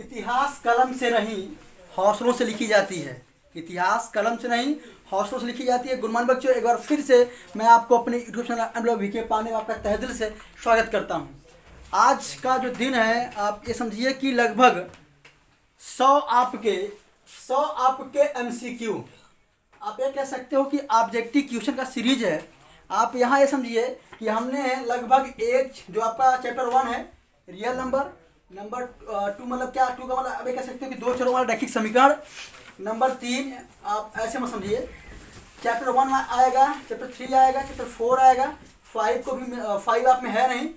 इतिहास कलम से नहीं हौसलों से लिखी जाती है। इतिहास कलम से नहीं हौसलों से लिखी जाती है। गुड मॉर्निंग बच्चों, एक बार फिर से मैं आपको अपने यूट्यूब चैनल वीके पाने में आपका तहे दिल से स्वागत करता हूं। आज का जो दिन है आप ये समझिए कि लगभग 100 आपके MCQ, आप ये कह सकते हो कि ऑब्जेक्टिव क्वेश्चन का सीरीज है। आप यहाँ ये समझिए कि हमने लगभग एक जो आपका चैप्टर 1 है रियल नंबर 2 मतलब क्या 2 का मतलब आप ये कह सकते हो कि दो चरों वाला रैखिक समीकरण। नंबर 3 आप ऐसे मत समझिए, चैप्टर 1 आएगा, चैप्टर 3 आएगा, चैप्टर 4 आएगा। 5 को भी 5 आप में है नहीं,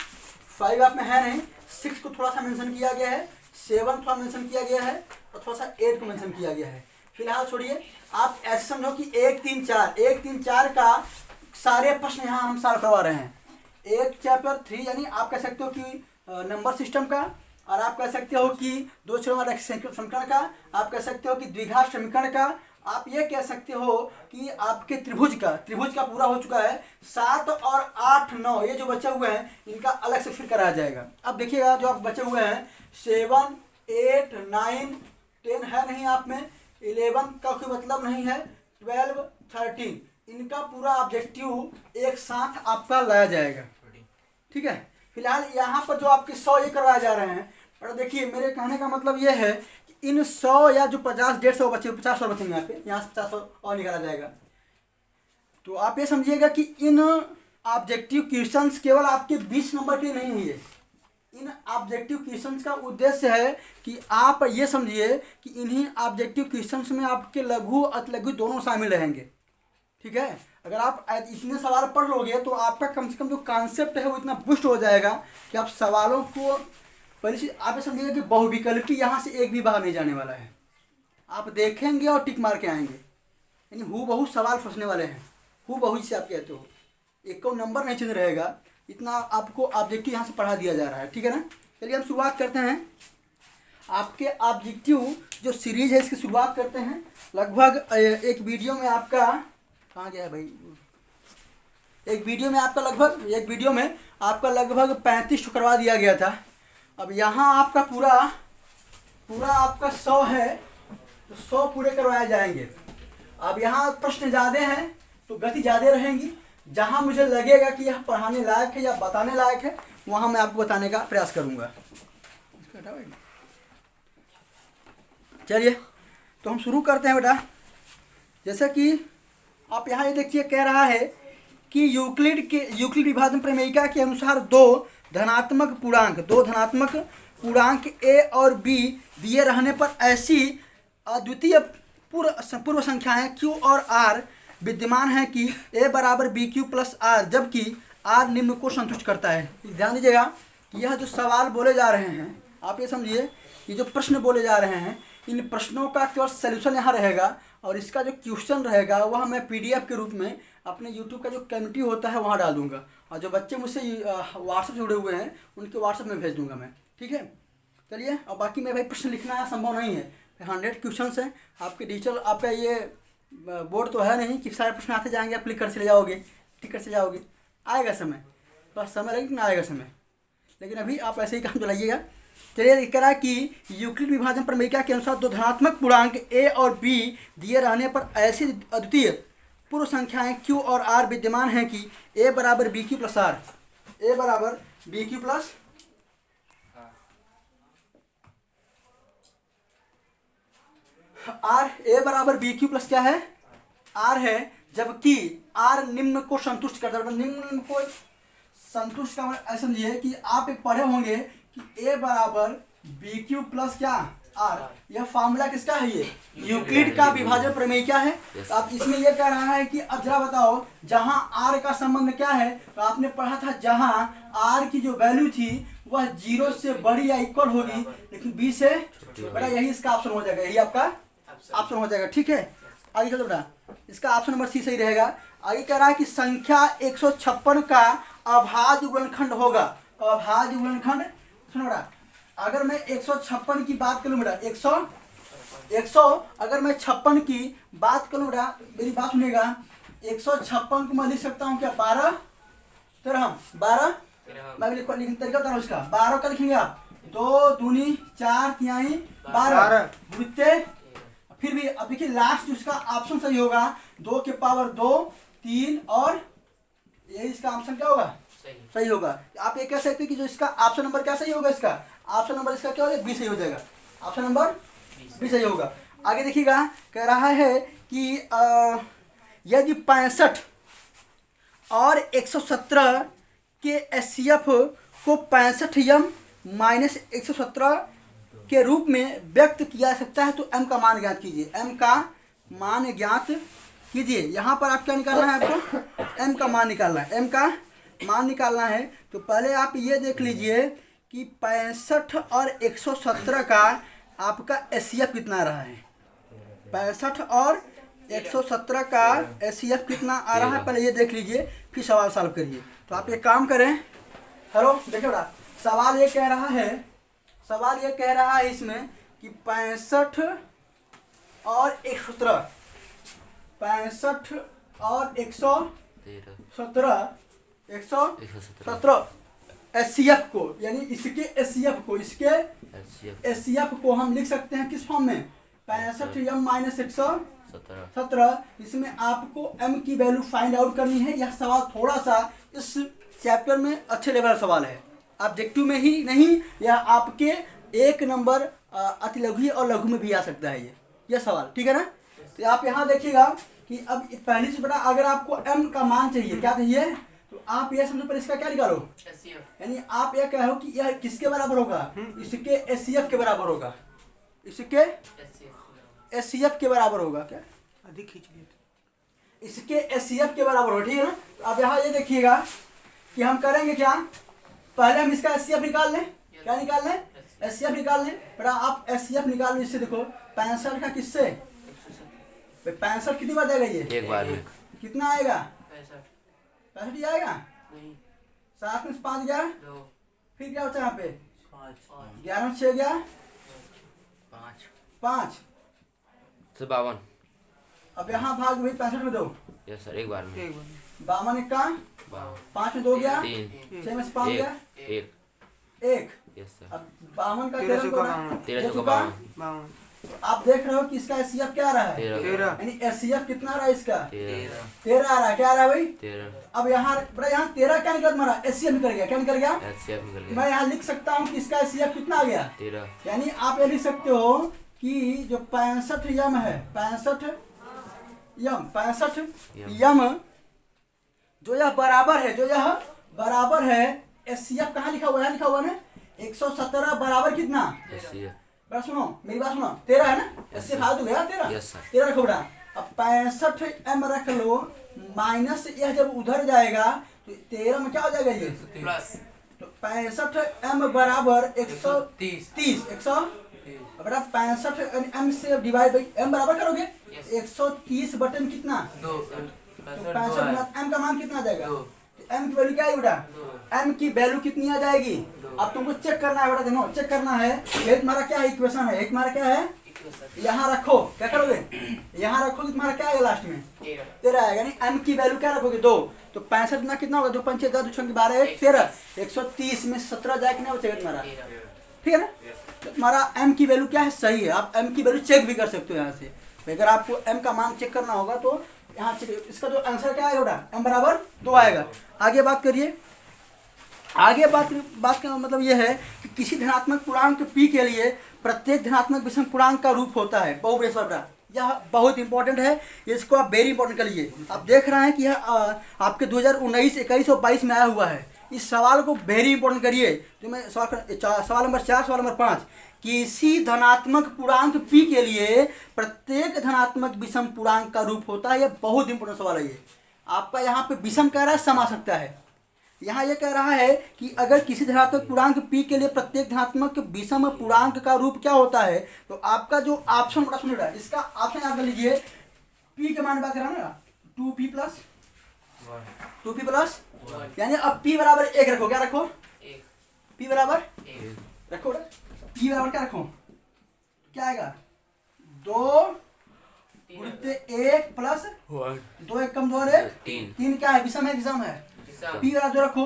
6 को थोड़ा सा मेंशन किया गया है, 7 थोड़ा मेंशन किया गया है और थोड़ा सा 8 को मेंशन किया गया है। फिलहाल छोड़िए, आप ऐसे समझो कि 1 3 4 का सारे प्रश्न यहाँ हम सॉल्व करवा रहे हैं। एक चैप्टर 3 यानी आप कह सकते हो कि नंबर सिस्टम का, और आप कह सकते हो कि दो चरों वाला समीकरण का, आप कह सकते हो कि द्विघात समीकरण का, आप ये कह सकते हो कि आपके त्रिभुज का पूरा हो चुका है। 7 और 8 9 ये जो बचे हुए हैं इनका अलग से फिर कराया जाएगा। अब देखिएगा जो आप बचे हुए हैं 7 8 9 10 है नहीं आप में, 11 का कोई मतलब नहीं है, 12 13 इनका पूरा ऑब्जेक्टिव एक साथ आपका लाया जाएगा। ठीक है, फिलहाल यहाँ पर जो आपके 100 ये करवाए जा रहे हैं, और देखिए मेरे कहने का मतलब ये है कि इन 100 या जो 50 150 बचे 50 और बचेंगे यहाँ से 50 और निकाला जाएगा। तो आप ये समझिएगा कि इन ऑब्जेक्टिव क्वेश्चंस केवल आपके 20 नंबर के नहीं है। इन ऑब्जेक्टिव क्वेश्चंस का उद्देश्य है कि आप ये समझिए कि इन्हीं ऑब्जेक्टिव क्वेश्चंस में आपके लघु अतिलघु दोनों शामिल रहेंगे। ठीक है, अगर आप इतने सवाल पढ़ लोगे तो आपका कम से कम जो कॉन्सेप्ट है वो इतना बुस्ट हो जाएगा कि आप सवालों को पहले से आप समझिएगा कि बहुविकल्पी यहाँ से एक भी बाहर नहीं जाने वाला है। आप देखेंगे और टिक मार के आएंगे, यानी हूबहू सवाल फंसने वाले हैं, हूबहू जिसे आप कहते हो, एक को नंबर नहीं चेंज रहेगा, इतना आपको ऑब्जेक्टिव यहाँ से पढ़ा दिया जा रहा है। ठीक है ना, चलिए हम शुरुआत करते हैं। आपके ऑब्जेक्टिव जो सीरीज है इसकी शुरुआत करते हैं। लगभग एक वीडियो में आपका कहाँ गया है भाई, एक वीडियो में आपका लगभग 35 करवा दिया गया था। अब यहाँ आपका पूरा आपका 100 है तो 100 पूरे करवाए जाएंगे। अब यहाँ प्रश्न ज़्यादा हैं तो गति ज़्यादा रहेंगी। जहाँ मुझे लगेगा कि यह पढ़ाने लायक है या बताने लायक है वहाँ मैं आपको बताने का प्रयास करूँगा। चलिए तो हम शुरू करते हैं बेटा। जैसा कि आप यहाँ ये देखिए कह रहा है कि यूक्लिड विभाजन प्रमेयिका के अनुसार दो धनात्मक पूर्णांक a और b दिए रहने पर ऐसी अद्वितीय पूर्व संख्याएं q और r विद्यमान है कि a बराबर bq प्लस r, जबकि r निम्न को संतुष्ट करता है। ध्यान दीजिएगा कि यह जो सवाल बोले जा रहे हैं, आप ये समझिए कि जो प्रश्न बोले जा रहे हैं इन प्रश्नों का केवल सलूशन यहाँ रहेगा और इसका जो क्वेश्चन रहेगा वह मैं PDF के रूप में अपने YouTube का जो कम्युनिटी होता है वहाँ डाल दूँगा, और जो बच्चे मुझसे व्हाट्सएप जुड़े हुए हैं उनके व्हाट्सएप में भेज दूँगा मैं। ठीक है, चलिए। और बाकी मैं भाई प्रश्न लिखना संभव नहीं है, 100 क्वेश्चन हैं आपके डिजिटल, आपका ये बोर्ड तो है नहीं कि सारे प्रश्न आते जाएंगे, आप क्लिक कर चले जाओगे, टिक कर चले जाओगे। आएगा समय, बस समय लगेगा ना, आएगा समय, लेकिन अभी आप ऐसे ही काम चलाइएगा। चलिए, कह रहा है कि यूक्लिड विभाजन प्रमेयिका के अनुसार दो धनात्मक पूर्णांक a और b दिए रहने पर ऐसी अद्वितीय पूर्व संख्याएं q और r विद्यमान हैं कि a बराबर bq प्लस r, a बराबर bq प्लस r, a बराबर bq प्लस क्या है r है, जबकि r निम्न को संतुष्ट करता है। निम्न को संतुष्ट का ऐसा समझिए कि आप एक पढ़े होंगे कि a बराबर bq प्लस क्या r, यह फार्मूला किसका है, ये यूक्लिड का विभाजन प्रमेय क्या है। तो आप इसमें यह कह रहा है कि अब जरा बताओ जहां r का संबंध क्या है, तो आपने पढ़ा था जहां r की जो वैल्यू थी वह 0 से बड़ी या इक्वल होगी लेकिन b से बड़ा, यही इसका ऑप्शन हो जाएगा, यही आपका ऑप्शन हो जाएगा। ठीक है, आगे चलो बेटा, इसका ऑप्शन नंबर C सही रहेगा। आगे कह रहा है कि संख्या 156 का अभाज्य गुणनखंड होगा। अभाज्य गुणनखंड सुनो बेटा, अगर मैं 156 की बात करूं बेटा, 100 अगर मैं 56 की बात करूं बेटा, मेरी बात सुनिएगा, 156 को मैं लिख सकता हूं क्या 12 13 मैं लिखने तरीका बता रहा हूं इसका। 12 का लिखेंगे आप 2 दूनी 4 तिहाई 12 गुणित्ते फिर भी अब देखिए लास्ट उसका ऑप्शन सही होगा 2 के पावर 2 3 और ये इसका ऑप्शन क्या होगा सही होगा। आप ये कह सकते हैं कि जो इसका ऑप्शन नंबर क्या सही होगा, इसका ऑप्शन नंबर इसका क्या होगा, बी सही हो जाएगा। ऑप्शन नंबर बी सही होगा। आगे देखिएगा कह रहा है कि यदि 65 और 117 के एचसीएफ को 65m माइनस 117 के रूप में व्यक्त किया जा सकता है तो m का मान ज्ञात कीजिए। m का मान ज्ञात कीजिए। यहाँ पर आप क्या निकालना है, आपको m का मान निकालना है। m का मान निकालना है तो पहले आप ये देख लीजिए कि 65 और 117 का आपका एचसीएफ कितना रहा है। 65 और 117 का एचसीएफ कितना आ रहा है, पहले ये देख लीजिए फिर सवाल सॉल्व करिए। तो आप एक काम करें, हेलो देखिए बेटा, सवाल ये कह रहा है इसमें कि 65 और 117 एचसीएफ को, यानी इसके एचसीएफ को हम लिख सकते हैं किस फॉर्म में, 65m माइनस 117। इसमें आपको m की वैल्यू फाइंड आउट करनी है। यह सवाल थोड़ा सा इस चैप्टर में अच्छे लेवल सवाल है, ऑब्जेक्टिव में ही नहीं, यह आपके 1 नंबर अति लघु और लघु में भी आ सकता है यह सवाल, ठीक है ना। तो आप यहाँ देखिएगा कि अब पहली से बड़ा अगर आपको m का मान चाहिए, क्या चाहिए, तो आप यह समझो पर इसका क्या निकालो, यानी आप यह कहो कि यह किसके बराबर होगा, इसके एचसीएफ के बराबर होगा, इसके एचसीएफ के बराबर होगा। क्या अधिक खींच लिया, इसके एचसीएफ के बराबर होगा, ठीक है ना। तो आप यहाँ ये देखिएगा कि हम करेंगे क्या, पहले हम इसका एचसीएफ निकाल लें। क्या निकाल लें, एचसीएफ निकाल लें। पर आप एचसीएफ निकाल लें, इससे देखो 65 का किससे, 65 कितनी बार जाएगा, ये एक बार में कितना आएगा, 65 ही आएगा। 7 में 5 गया, फिर क्या होता है यहाँ पे 11 में 6 गया 5 52। अब यहाँ भाग भाई 65 में 2, यस सर, एक बार में 52 का 5 में 2 गया, 6 में 5 गया 1। यस सर, अब 52 का 1352। आप देख रहे हो कि इसका एचसीएफ क्या आ रहा है, 13, यानी एचसीएफ कितना आ रहा है इसका 13 आ रहा है। क्या आ रहा है भाई 13। अब यहाँ 13 क्या निकल मारा, एचसीएफ निकल गया। क्या निकल गया, एचसीएफ निकल गया। मैं यहाँ लिख सकता हूँ कि इसका एचसीएफ कितना आ गया 13, यानी आप ये लिख सकते हो कि जो 65m है, 65m जो यह बराबर है एचसीएफ कहाँ लिखा हुआ है, लिखा हुआ है ना 117 बराबर कितना, सुनो मेरी बात सुनो, 13 है ना, इससे फालतू गया 13 रखो बेटा। अब 65m रख लो, माइनस यह जब उधर जाएगा तो 13 में क्या हो जाएगा ये प्लस, तो 65m बराबर 130 बेटा 65m से डिवाइड बाई m बराबर करोगे 130 बटन कितना 2, तो 65 m का मान कितना आ जाएगा, m की वैल्यू क्या है बेटा, m की वैल्यू कितनी आ जाएगी। अब तुमको चेक करना है बेटा, देखो चेक करना है, ये तुम्हारा क्या है इक्वेशन है, तुम्हारा क्या है, यहाँ रखो, क्या करोगे यहाँ रखोगे, तुम्हारा क्या आएगा लास्ट में 13 आएगा, यानी m की वैल्यू क्या रखोगे 2, तो 65 में कितना होगा, 2 पंचे 10 2 छंग 12 13, 130 में 17 जाए कितना बचेगा तुम्हारा, ठीक है ना। तो तुम्हारा m की वैल्यू क्या है, सही है। आप m की वैल्यू चेक भी कर सकते हो यहाँ से, अगर आपको m का मान चेक करना होगा तो यहाँ चेक, इसका जो आंसर क्या आएगा m बराबर 2 आएगा। आगे बात करिए, आगे बात का मतलब यह है कि किसी धनात्मक पूर्णांक p के लिए प्रत्येक धनात्मक विषम पूर्णांक का रूप होता है बहुब्रेसवर्ग। यह बहुत इंपॉर्टेंट है, इसको आप वेरी इंपॉर्टेंट कर लीजिए। आप देख रहे हैं कि यह आपके 2019, 21 और 22 में आया हुआ है। इस सवाल को वेरी इंपॉर्टेंट करिए। तो मैं सवाल नंबर 4, सवाल नंबर 5, किसी धनात्मक पूर्णांक p के लिए प्रत्येक धनात्मक विषम पूर्णांक का रूप होता है। यह बहुत इंपॉर्टेंट सवाल है। ये आपका यहाँ पे विषम कह रहा है, सम आ सकता है। यहाँ ये कह रहा है कि अगर किसी धनात्मक पूर्णांक p के लिए प्रत्येक धनात्मक विषम पूर्णांक का रूप क्या होता है, तो आपका जो ऑप्शन बड़ा सुन रहा है, इसका ऑप्शन याद कर लीजिए। p के मान बात करा ना 2p प्लस यानी अब p बराबर 1 रखो। क्या रखो, p बराबर 1 रखो। p बराबर क्या रखो, क्या आएगा 2 गुणित 1 प्लस 2 1 कम 2 और 1 3 क्या है, विषम है, विषम है। p बराबर 2 रखो,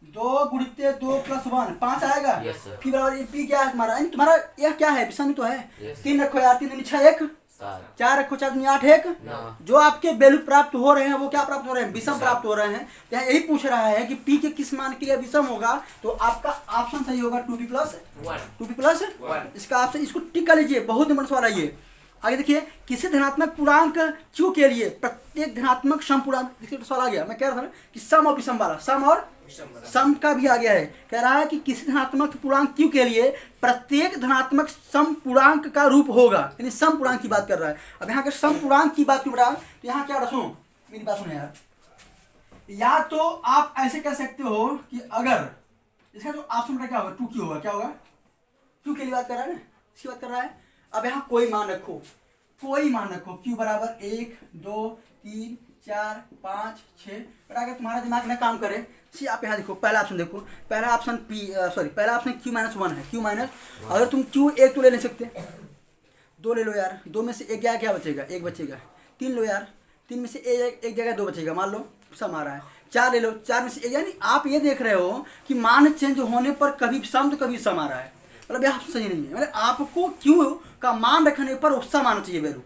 2 गुणित 2 प्लस 1 5 आएगा। Yes, sir. पी बराबर ये पी क्या है तुम्हारा, यानी तुम्हारा यह क्या है, विषम तो है। Yes. 3 रखो यार, 3 दूनी 6 1, 7 4 रखो 4 दूनी 8 1। 9 जो आपके वैल्यू प्राप्त हो रहे हैं वो क्या प्राप्त हो रहे हैं, विषम प्राप्त हो रहे हैं। यहाँ यही पूछ रहा है कि पी के किस मान के लिए विषम होगा, तो आपका ऑप्शन सही होगा 2p प्लस 1। इसका ऑप्शन, इसको टिक कर लीजिए, बहुत नंबर सवाल है ये। आगे देखिए, किसी धनात्मक पूर्णांक q के लिए प्रत्येक धनात्मक सम पूर्णांक, देखिए सवाल आ गया, मैं कह रहा था ना कि सम और विषम वाला, सम और सम का भी आ गया है। कह रहा है कि किसी धनात्मक पूर्णांक q के लिए प्रत्येक धनात्मक सम पूर्णांक का रूप होगा, यानी सम पूर्णांक की बात कर रहा है। अब यहाँ के सम पूर्णांक की बात क्यों रहा, तो यहाँ क्या सुनो मेरी बात सुनो यार, या तो आप ऐसे कह सकते हो कि अगर इसका जो ऑप्शन क्या होगा 2q होगा, क्या होगा, q के लिए बात कर रहा है ना, इसकी बात कर रहा है। अब यहाँ कोई मान रखो, कोई मान रखो, q बराबर 1 2 3 4 5 6। पर अगर तुम्हारा दिमाग ना काम करे, सी आप यहाँ देखो, पहला ऑप्शन देखो, पहला ऑप्शन पहला ऑप्शन q-1 है, q-, अगर तुम q 1 तो ले नहीं सकते, 2 ले लो यार, 2 में से एक गया, क्या बचेगा, 1 बचेगा। 3 लो यार, 3 में से एक जगह 2 बचेगा, मान लो सम आ रहा है। 4 ले लो, 4 में से एक, यानी आप ये देख रहे हो कि मान चेंज होने पर कभी सम तो कभी सम आ रहा है, मतलब यह सही नहीं है। मतलब आपको q का मान रखने पर सम आना चाहिए वैल्यू।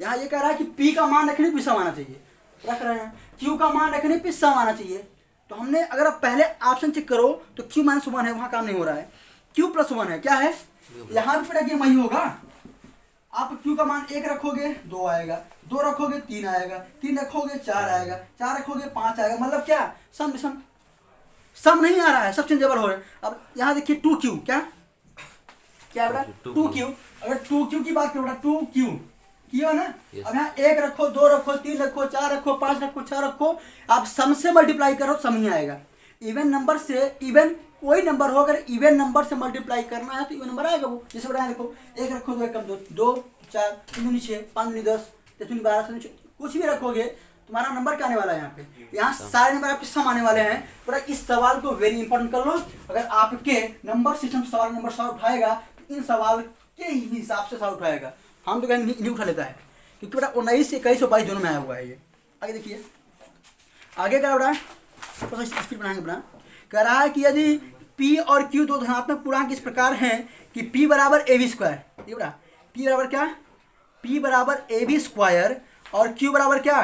यहाँ ये कह रहा है कि p का मान रखने पर सम आना चाहिए, रख रहे हैं, q का मान रखने पर सम आना चाहिए। तो हमने, अगर आप पहले ऑप्शन चेक करो तो q-1 है, वहाँ काम नहीं हो रहा है, q+1 है, क्या है, यहाँ भी पड़ा वही होगा। आप q का मान 1 रखोगे 2 आएगा, 2 रखोगे 3 आएगा, 3 रखोगे 4 आएगा, 4 रखोगे 5 आएगा, मतलब क्या, सम विषम, सम नहीं आ रहा है, सब चेंजेबल हो रहे हैं। अब यहाँ देखिए 2q, क्या बेटा 2q, अगर 2q की बात करो 2q किया ना। अब यहाँ 1 रखो 2 रखो 3 रखो 4 रखो 5 रखो 6 रखो, आप सम से मल्टीप्लाई करो सम ही आएगा। इवन नंबर से, इवन कोई नंबर हो, अगर इवन नंबर से मल्टीप्लाई करना है तो इवन नंबर आएगा वो। जैसे बताया देखो, 1 रखो 2 कम 2 4 3 6 5 10 3 12 कुछ भी रखोगे, तुम्हारा नंबर क्या आने वाला है यहाँ पे, यहाँ सारे नंबर आपके सम आने वाले हैं। पूरा इस सवाल को वेरी इंपॉर्टेंट कर लो, अगर आपके नंबर सिस्टम सवाल नंबर सवाल उठाएगा तो इन सवाल के ही हिसाब से सवाल उठाएगा। हम तो कहेंगे नहीं उठा लेता है, क्योंकि बेटा 19 21 और 22 दोनों में आया हुआ है ये। आगे देखिए, आगे क्या बड़ा थोड़ा सा स्पीड बनाएंगे अपना। कह रहा है कि यदि p और q दो धनात्मक पूर्णांक इस प्रकार हैं कि p बराबर ab², ये बड़ा p बराबर क्या, p बराबर ab² और q बराबर क्या,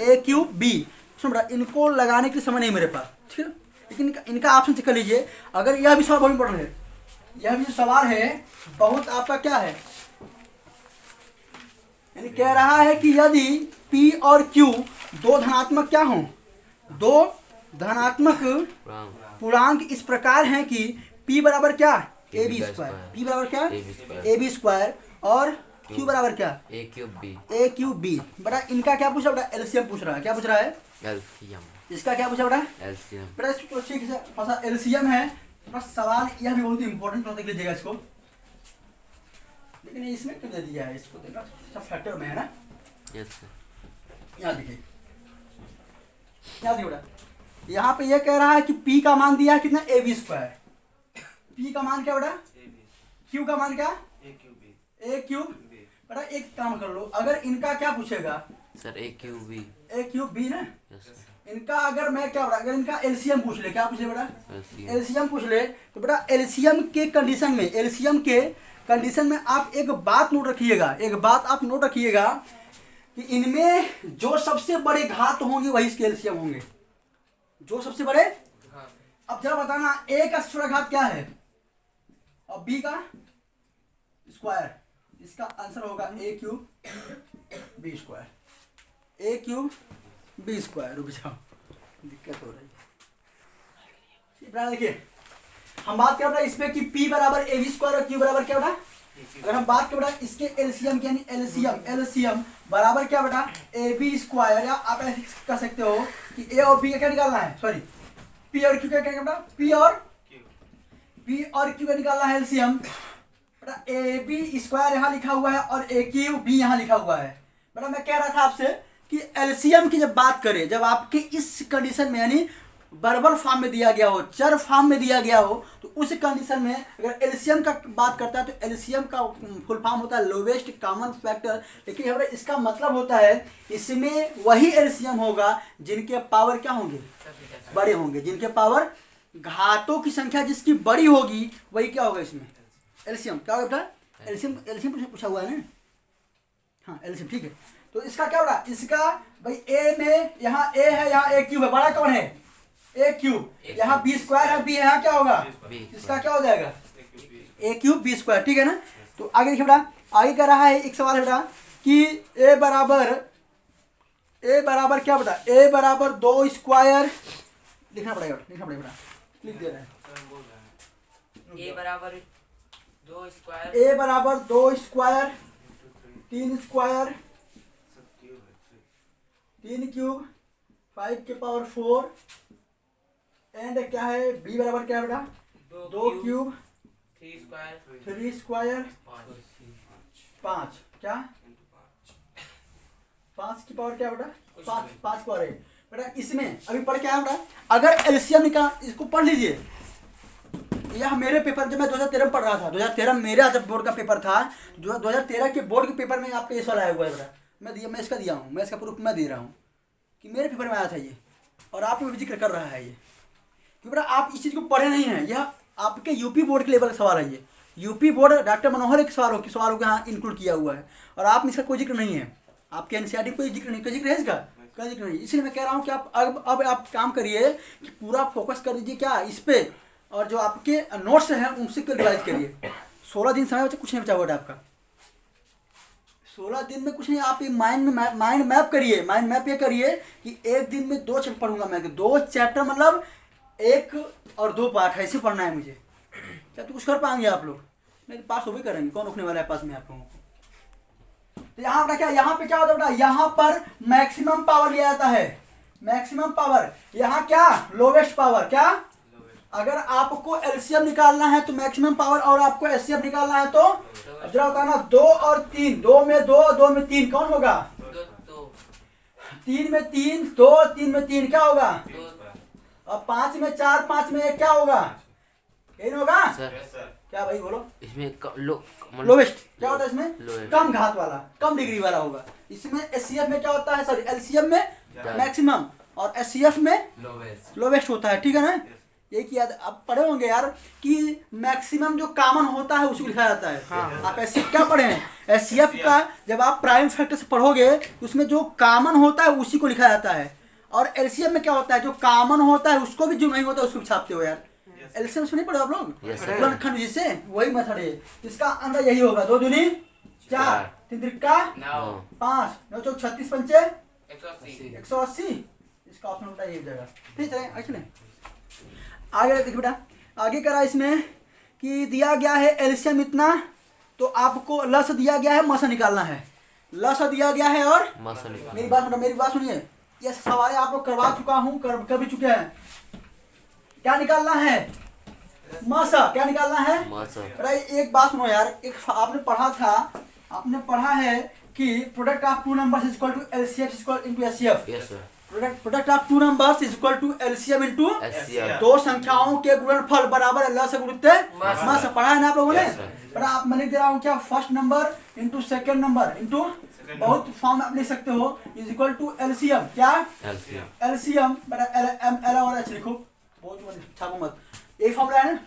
a3b। सुन बड़ा, इनको लगाने की समय नहीं मेरे पास, ठीक है, लेकिन इनका ऑप्शन चेक कर लीजिए। अगर यह भी सवाल बहुत इंपॉर्टेंट है, यह भी जो सवाल है बहुत आपका क्या है, यानी कह रहा है कि यदि p और q दो धनात्मक क्या हों, दो धनात्मक पूर्णांक इस प्रकार हैं कि p बराबर क्या, ab², p बराबर क्या, ab² और q बराबर क्या, a3b। बड़ा इनका क्या पूछ रहा है, एलसीएम पूछ रहा है, क्या पूछ रहा है, एलसीएम। इसका क्या पूछा बड़ा, एलसीएम। बड़ा इसको ठीक है, एलसीएम है। बस सवाल यह भी बहुत इंपॉर्टेंट देख लीजिएगा इसको, लेकिन इसमें क्यों दे दिया है, इसको देखना सब फैक्टर में है ना। Yes sir. यहाँ देखिए, यहाँ देखिए बेटा, यहाँ पे ये कह रहा है कि p का मान दिया है कितना, ab², p का मान क्या बेटा, q का मान क्या, a3। बेटा एक काम कर लो, अगर इनका क्या पूछेगा सर, a3b ना, यस सर। इनका अगर मैं क्या बड़ा, अगर इनका एलसीएम पूछ ले, क्या पूछे बेटा, एलसीएम। एलसीएम पूछ ले, तो बेटा एलसीएम के कंडीशन में, एलसीएम के कंडीशन में आप एक बात नोट रखिएगा, एक बात आप नोट रखिएगा कि इनमें जो सबसे बड़े घात होंगे वही इसके एलसीएम होंगे, जो सबसे बड़े। अब जरा बताना a का छोटा घात क्या है और b का स्क्वायर, इसका आंसर होगा a3b², a3b²। रुक जाओ, दिक्कत हो रही है। देखिए हम बात कर रहे हैं इसमें कि p बराबर ab² और q बराबर क्या बेटा, अगर हम बात करें इसके एलसीएम की, यानी एलसीएम बराबर क्या बेटा, ab², या आप ऐसे कर सकते हो कि a और b का क्या निकालना है, सॉरी p और q का क्या बेटा, p और q का निकालना है एलसीएम। बेटा ab² यहाँ लिखा हुआ है और a3b यहाँ लिखा हुआ है। बेटा मैं कह रहा था आपसे कि एलसीएम की जब बात करें, जब आपके इस कंडीशन में यानी वर्बल फॉर्म में दिया गया हो, चर फॉर्म में दिया गया हो, तो उस कंडीशन में अगर एलसीएम का बात करता है तो एलसीएम का फुल फॉर्म होता है लोवेस्ट कॉमन फैक्टर। लेकिन यहाँ पर इसका मतलब होता है इसमें वही एलसीएम होगा जिनके पावर क्या होंगे, बड़े होंगे, जिनके पावर घातों की संख्या जिसकी बड़ी होगी वही क्या होगा इसमें एलसीएम। क्या होगा बेटा एलसीएम, एलसीएम पूछा हुआ है ना, हाँ एलसीएम ठीक है। तो इसका क्या होगा, इसका भाई ए में यहाँ ए है, यहाँ ए क्यूब है, बड़ा कौन है ए क्यूब, यहाँ बी स्क्वायर है, बी यहाँ क्या होगा इसका क्या हो जाएगा ए क्यूब बी स्क्वायर, ठीक है ना। तो आगे देखिए बेटा, आगे कर रहा है एक सवाल है बेटा कि ए बराबर क्या बेटा, ए बराबर 2 स्क्वायर लिखना पड़ेगा बेटा, लिख दे रहा है ए बराबर 2 स्क्वायर, ए बराबर 2 स्क्वायर 3 स्क्वायर 3 क्यूब 5 के पावर 4 एंड क्या है बी बराबर क्या है बेटा 2 क्यूब 3 स्क्वायर 5 क्या 5 की पावर क्या बेटा 5 की पावर है बेटा। इसमें अभी पढ़ के आया बेटा, अगर एलसीएम निकाल, इसको पढ़ लीजिए, यह मेरे पेपर जब मैं 2013 में पढ़ रहा था, 2013 मेरा जब बोर्ड का पेपर था, जो 2013 के बोर्ड के पेपर में आपका ये सवाल आया हुआ है बेटा, मैं इसका दिया हूँ, मैं इसका प्रूफ मैं दे रहा हूँ कि मेरे पेपर में आया था ये, और आप भी जिक्र कर रहा है ये, क्योंकि बेटा आप इस चीज़ को पढ़े नहीं हैं, यह आपके यूपी बोर्ड के लेवल का सवाल है ये, यूपी बोर्ड डॉक्टर मनोहर के सवालों को यहाँ इंक्लूड किया हुआ है, और आप में इसका कोई जिक्र नहीं है, आपके एनसीईआरटी कोई जिक्र नहीं, कोई जिक्र है इसका, कोई जिक्र नहीं। इसलिए मैं कह रहा हूँ कि आप अब आप काम करिए कि पूरा फोकस कर दीजिए क्या इस पे, और जो आपके नोट्स हैं उनसे को रिवाइज करिए। 16 दिन समय बचा, कुछ नहीं बचा हुआ आपका, 16 दिन में कुछ नहीं, आप ये माइंड मैप करिए, माइंड मैप ये करिए कि एक दिन में 2 चैप्टर पढ़ूंगा मैं, 2 चैप्टर मतलब 1 और 2 पार्ट ऐसे पढ़ना है मुझे, क्या तो कुछ कर पाएंगे आप लोग, नहीं तो पास हो भी करेंगे, कौन रुकने वाला है पास में आप लोगों को। तो यहाँ पर क्या, यहाँ पे क्या होता है बेटा, यहाँ पर मैक्सिमम पावर लिया जाता है, मैक्सिमम पावर, यहाँ क्या लोवेस्ट पावर, क्या अगर आपको एलसीएम निकालना है तो मैक्सिमम पावर, और आपको एचसीएफ निकालना है तो जरा बताना 2 और 3, 2 में 2 2 में 3 कौन होगा 3 में 3 2 3 में 3 क्या होगा, और 5 में 4 5 में 1 क्या होगा, यही होगा क्या भाई बोलो, इसमें लोवेस्ट क्या होता है, इसमें कम घात वाला, कम डिग्री वाला होगा। इसमें एचसीएफ में क्या होता है, सॉरी एलसीएम में मैक्सिमम और एचसीएफ में लोवेस्ट होता है, ठीक है ना। यही किया आप पढ़े होंगे यार कि मैक्सिमम जो कॉमन होता है उसको लिखा जाता है। हाँ। आप एचसीएफ क्या पढ़े हैं, एचसीएफ का जब आप प्राइम फैक्टर से पढ़ोगे उसमें जो कॉमन होता है उसी को लिखा जाता है, और एलसीएम में क्या होता है जो कॉमन होता है उसको भी जो नहीं होता है उसको छापते हो यार। एलसीएम से नहीं पढ़े आप लोग खंड जिससे, वही मेथड है, इसका अंदर यही होगा 2 दूनी 4 3 त्रिका 5 9 चौक 36 पंचे 180, इसका ऑप्शन होता है एक जगह, ठीक है। चले आगे देखिए बेटा, आगे करा इसमें कि दिया गया है एलसीएम इतना, तो आपको लस दिया गया है, मसा निकालना है, लस दिया गया है और मेरी बात सुनिए, ये सवाल आप लोग करवा चुका हूँ, कर भी चुके हैं। क्या निकालना है, मसा, क्या निकालना है मसा। एक बात सुनो यार, एक आपने पढ़ा था, आपने पढ़ा है कि product of 2 numbers is equal to LCF equal into HCF. Yes sir. Product of 2 numbers is equal to LCM into HCF. 2 संख्याओं के गुणनफल बराबर अल्लाह से गुणित मसा, पढ़ा है ना आप लोगों ने। पर आप मैं लिख दे रहा हूँ क्या, first number into second number into, बहुत फॉर्म आप लिख सकते हो, इज इक्वल टू एलसीएम, क्या एलसीएम एल और एच लिखो, बहुत छापो मत, यही फॉर्मूला है ना।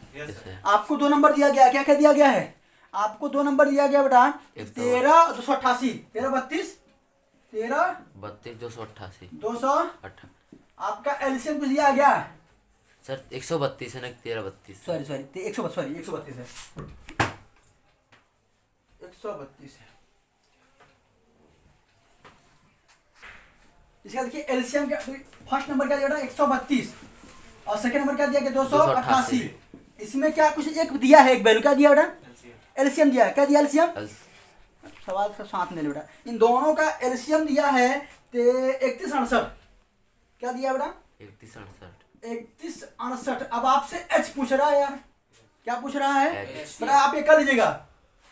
आपको 2 नंबर दिया गया, क्या क्या दिया गया है, आपको 2 नंबर दिया गया बेटा 13 288 13 32 13 32 288 208, आपका एलसीएम कुछ दिया गया सर 132 है ना 13 32, सॉरी 132 है 132 है। इसका देखिए एलसीएम का फर्स्ट नंबर क्या दिया 132 और सेकंड नंबर क्या दिया गया 288। इसमें क्या कुछ एक दिया है, एक वैल्यू क्या दिया बेटा एलसीएम दिया, क्या दिया एलसीएम, सवाल का साथ में ले बेटा, इन दोनों का एलसीएम दिया है 31 68, क्या दिया बेटा 31 68। अब आपसे एच पूछ रहा है यार, क्या पूछ रहा है बेटा, आप ये कर लीजिएगा,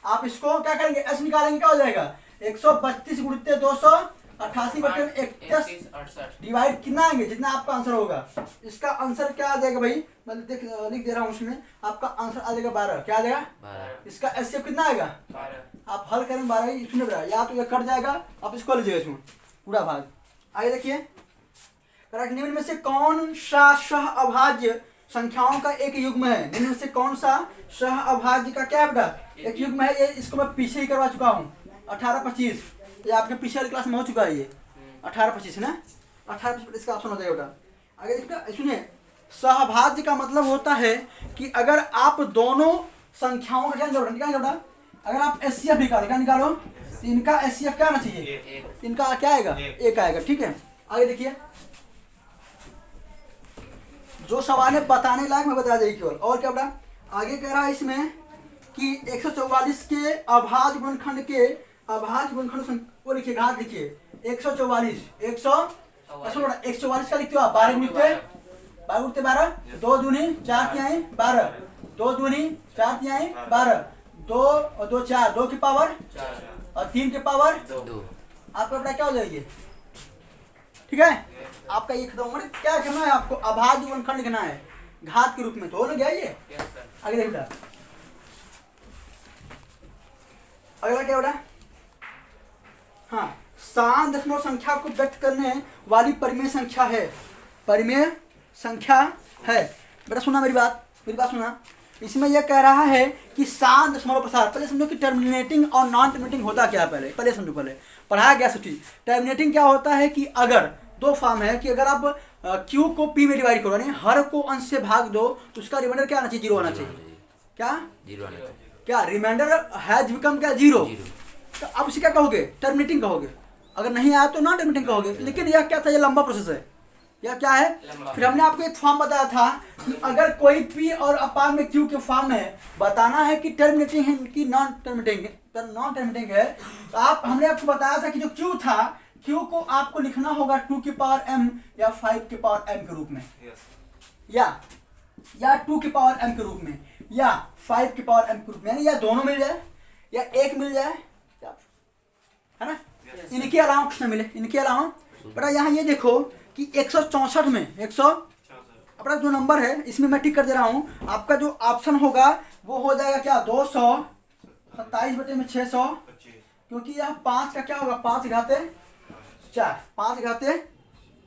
आप इसको क्या करेंगे एच निकालेंगे, क्या हो जाएगा 132 गुणित 288 बटे 31 डिवाइड कितना आएंगे, जितना आपका आंसर होगा। इसका आंसर क्या आ जाएगा भाई, मैं लिख दे रहा हूँ उसमें, आपका आंसर आ जाएगा 12, क्या आ जाएगा 12। इसका एचसीएफ कितना आएगा 12, आप हल करें 12 इसमें बेटा, या तो ये कट जाएगा, आप इसको लीजिएगा इसमें पूरा भाग। आगे देखिए, निम्न में से कौन सा सह अभाज्य संख्याओं का एक युग्म है, इनमें से कौन सा सह अभाज्य का क्या है बेटा, एक युग्म है। ये इसको मैं पीछे ही करवा चुका हूँ, 18-25, ये आपके पिछले वाली क्लास में हो चुका है। ये 18-25 है ना, 18-25 इसका ऑप्शन हो जाएगा बेटा। आगे देखिए सुनिए, सहभाज्य का मतलब होता है कि अगर आप दोनों संख्याओं का क्या निकालो बेटा, अगर आप एचसीएफ निकालो, क्या निकालो, तो इनका एचसीएफ क्या आना चाहिए, इनका क्या आएगा, एक आएगा। ठीक है, आगे देखिए, जो सवाल है बताने लायक मैं बता देगी केवल, और क्या बेटा आगे कह रहा है इसमें कि 144 के अभाज्य गुणनखंड के अभाज्य गुणनखंड वो लिखिए, घात लिखिए 144 144 का लिखते हो आप, 12 गुणित 12, 2 दूनी 4 तिहाई 12, 2 दूनी 4 तिहाई 12, 2 और 2 4, 2 की पावर और 3 के पावर 2। आपका बेटा क्या हो जाएगी, ठीक है। आपका ये खत्म होगा। क्या करना है आपको, अभाज्य गुणनखंड लिखना है घात के रूप में, तो हो गया ये। आगे देख बेटा, अगला क्या बेटा, हाँ, शांत दशमलव संख्या को व्यक्त करने वाली परिमेय संख्या है, परिमेय संख्या है। बेटा सुना मेरी बात सुना, इसमें यह कह रहा है कि शांत दशमलव प्रसार, पहले समझो कि टर्मिनेटिंग और नॉन टर्मिनेटिंग होता क्या है, पहले समझो, पहले पढ़ाया गया सच्ची। टर्मिनेटिंग क्या होता है कि अगर दो फॉर्म है कि अगर आप क्यू को पी में डिवाइड करो, यानी हर को अंश से भाग दो, तो उसका रिमाइंडर क्या आना चाहिए, 0 आना चाहिए। क्या 0 आना चाहिए, क्या रिमाइंडर हैज बिकम क्या 0, तो अब उसे क्या कहोगे, टर्मिनेटिंग कहोगे। अगर नहीं आया तो नॉन टर्मिनेटिंग कहोगे। लेकिन यह क्या था, ये लंबा प्रोसेस है। यह क्या है, फिर हमने आपको एक फॉर्म बताया था कि अगर कोई पी और अपान में क्यू के फॉर्म है, बताना है कि टर्मिनेटिंग है कि नॉन टर्मिनेटिंग है। तो हमने आपको बताया था कि जो क्यू था, क्यू को आपको लिखना होगा 2 की पावर m या 5 की पावर m के रूप में, या 2 की पावर m के रूप में, या 5 की पावर m के रूप में, यानी या दोनों मिल जाए या एक मिल जाए, है ना। इनके अलावा कुछ ना मिले, इनके अलावा बेटा यहाँ ये देखो कि 164 में 100 अपना जो नंबर है, इसमें मैं टिक कर दे रहा हूँ। आपका जो ऑप्शन होगा वो हो जाएगा क्या, 227/600, क्योंकि यह 5 का क्या होगा, 5 घाते 4, 5 घाते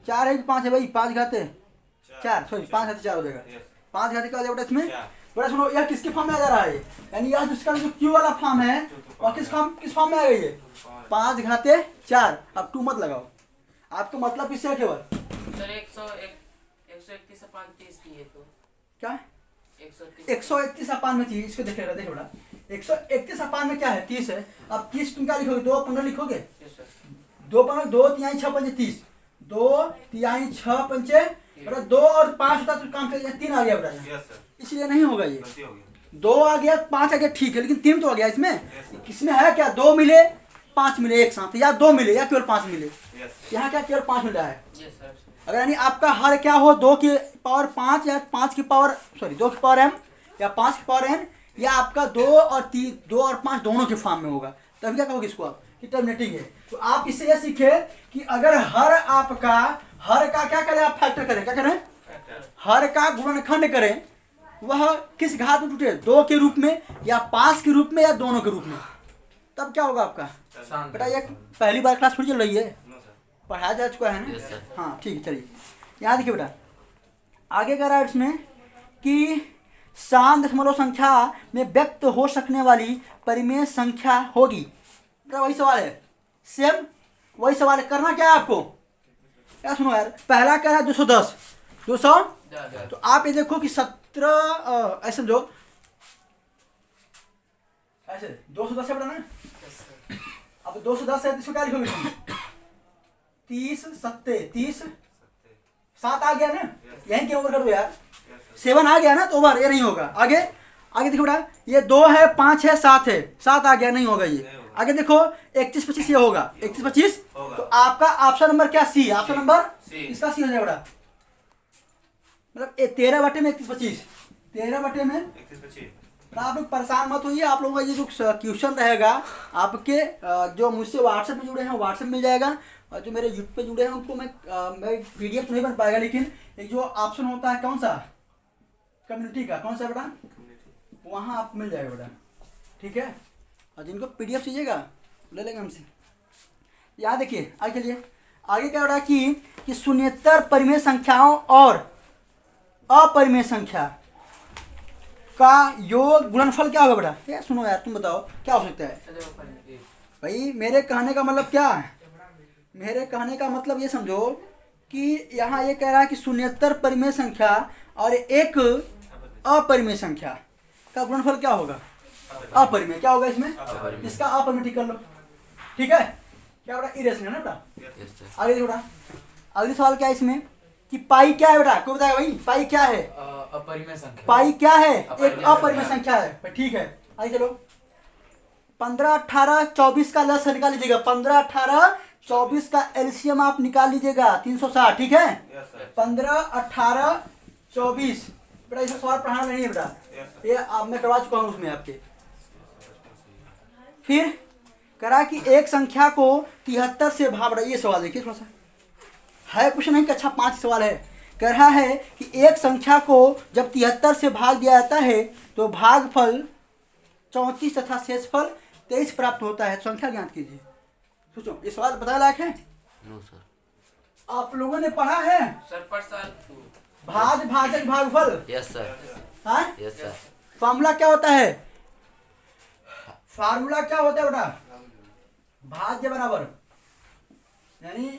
4 है कि 5 है भाई, 5 घाते 4, सॉरी 5 घाते 4 हो जाएगा। 5 घाते क्या हो जाएगा इसमें, बड़ा सुनो, यह किसके फॉर्म में आ जा रहा है, यानी यह जिसका जो क्यू वाला फॉर्म है और किस फॉर्म में आ गई है, 5 घाते 4। अब 2 मत लगाओ, आपको मतलब किससे है केवल, सर 131/30 थी ये तो, क्या 131 131 में थी, इसको देखेगा, देखो बेटा 131 में क्या है, 30 है। अब 30 तुम क्या लिखोगे, 2 15 लिखोगे, 2 15 2 तिहाई 6 पंजे 30, 2 तिहाई 6 पंजे, 2 और 5 होता तो काम कर 3 आ गया बेटा, इसलिए नहीं होगा ये, 2 आ गया 5 आ गया, ठीक है, लेकिन 3 तो आ गया इसमें। किसमें है क्या, 2 मिले 5 मिले एक साथ, या 2 मिले या केवल 5 मिले, यहाँ क्या केवल 5 मिला है। अगर यानी आपका हर क्या हो, 2 की पावर 5 या 5 की पावर, सॉरी 2 की पावर m या 5 की पावर n, या आपका 2 और 5 दोनों के फॉर्म में होगा, तब क्या कहोगे इसको आप कि टर्मिनेटिंग है। तो आप इससे यह सीखे कि अगर हर का क्या करें, आप फैक्टर करें, क्या करें, हर का गुणनखंड करें, वह किस घात में टूटे, 2 के रूप में या 5 के रूप में या दोनों के रूप में, तब क्या होगा आपका। बेटा ये पहली बार क्लास थोड़ी चल रही है, पढ़ाया जा चुका है ना। हाँ ठीक है, चलिए यहाँ देखिए बेटा, आगे कह रहा है इसमें कि शांत दशमलव संख्या में व्यक्त हो सकने वाली परिमेय संख्या होगी। बेटा वही सवाल है, सेम वही सवाल है, करना क्या है आपको, क्या सुनो यार, पहला क्या है 210, 200, तो आप ये देखो कि 17 ऐसे समझो, ऐसे 210 है बेटा ना। अब 210 है, इसको क्या लिखोगे, 30 30 7 आ गया ना, यहीं के ओवर कर दो यार, 7 आ गया ना, तो ओवर ये नहीं होगा। आगे देखो बेटा, ये 2 है 5 है 7 है, 7 आ गया, नहीं होगा ये। आगे देखो 31-25 ये होगा, 31-25, तो आपका ऑप्शन नंबर क्या, सी, ऑप्शन नंबर इसका सी हो जाएगा बेटा, मतलब 13 बटे में 31-25, 13 बटे में 31-25। आप लोग परेशान मत होइए, आप लोगों का ये जो क्वेश्चन रहेगा आपके जो मुझसे व्हाट्सएप में जुड़े हैं व्हाट्सएप मिल जाएगा, और जो मेरे यूट्यूब पे जुड़े हैं उनको मैं PDF तो नहीं बन पाएगा, लेकिन एक जो ऑप्शन होता है कौन सा, कम्युनिटी का, कौन सा बेटा, वहाँ आप मिल जाएगा बेटा, ठीक है। और जिनको PDF चाहिएगा ले लेंगे हमसे। यहाँ देखिए आगे चलिए, आगे क्या हो रहा है कि शून्येतर परिमेय संख्याओं और अपरिमेय संख्या का योग गुणनफल क्या होगा बेटा? यार सुनो यार, तुम बताओ क्या हो सकता है? भाई मेरे कहने का मतलब क्या है? मेरे कहने का मतलब ये समझो कि यहाँ ये कह रहा है कि शून्यतर परिमेय संख्या और एक अपरिमेय संख्या का गुणनफल क्या होगा? अपरिमेय। क्या होगा इसमें? इसका अपरिमेय ठीक कर लो, ठीक है? क्या बेटा? इरेशनल है बेटा। Yes sir. आगे देखो बेटा, अगले सवाल क्या है इसमें कि पाई क्या है बेटा? कोई बताएगा भाई पाई क्या है? अपरिमेय संख्या। पाई क्या है? एक अपरिमेय अपरिमेय संख्या है। भाई ठीक है, आगे चलो। 15, 18, 24 का लस निकाल लीजिएगा। 15, 18, 24 का एलसीएम आप निकाल लीजिएगा 360, ठीक है? 15, 18, 24 बेटा इसमें सवाल पढ़ाना नहीं है बेटा, ये आप मैं करवा चुका हूँ उसमें आपके। फिर करा कि एक संख्या को 73 से भाग रहा है। ये सवाल देखिए थोड़ा सा है, कुछ नहीं, कक्षा 5 सवाल है। कह रहा है कि एक संख्या को जब 73 से भाग दिया जाता है तो भागफल 34 तथा शेषफल 23 प्राप्त होता है। संख्या ज्ञात कीजिए। सोचो, ये सवाल बताने लायक है? No sir. आप लोगों ने पढ़ा है सर पर साल भाज भाजक भागफल? Yes sir. हाँ, यस सर। फॉर्मूला क्या होता है? फार्मूला क्या होता है बेटा? भाज्य बराबर, यानी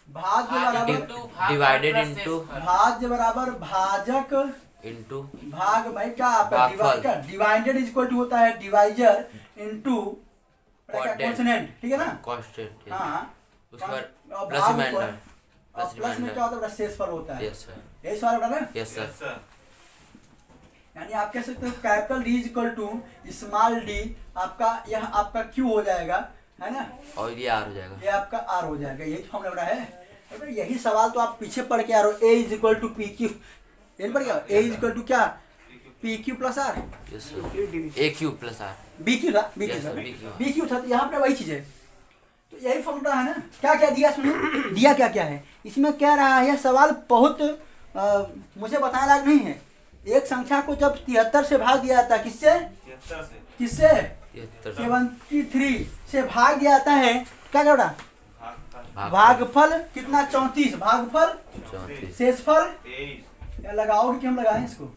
भाज्य बराबर डिवाइडेड इनटू भाज्य बराबर भाजक इनटू भाग। भाई क्या आपका भागफल। डिवाइडेड इज इक्वल टू होता है डिवाइजर इनटू Quotient। कॉन्सोनेंट, ठीक है ना? कांस्टेंट। हाँ, उसके बाद और प्लस भागफल। रिमाइंडर। और प्लस में क्या होता है बेटा? शेषफल होता है। Yes sir. यही सवाल बेटा ना? Yes sir. यानी आप कह सकते हो capital D is equal to small D, आपका यह आपका क्यू हो जाएगा, है ना? और ये आर हो जाएगा। ये आपका आर हो जाएगा। यही फॉर्मूला बेटा है। तो यही सवाल तो आप पीछे पढ़ के आ रहे हो। A is equal to P Q, ये पढ़ गया? ए इज इक्वल टू क्या? P Q plus R. Yes sir. A Q plus R. B Q था, बी क्यू Yes, था, sir, BQ। बी क्यू था। तो यहाँ पे वही चीज है। तो यही फॉर्मूला है ना? क्या क्या दिया सुनिए, दिया क्या क्या है इसमें? कह रहा है यह सवाल बहुत मुझे बताने लायक नहीं है। एक संख्या को जब 73 से भाग दिया जाता है, किससे? किससे? 73 से भाग दिया जाता है। क्या क्या बेटा? भागफल कितना? 34। भागफल 34। शेषफल क्या लगाओगे कि हम लगाएं इसको?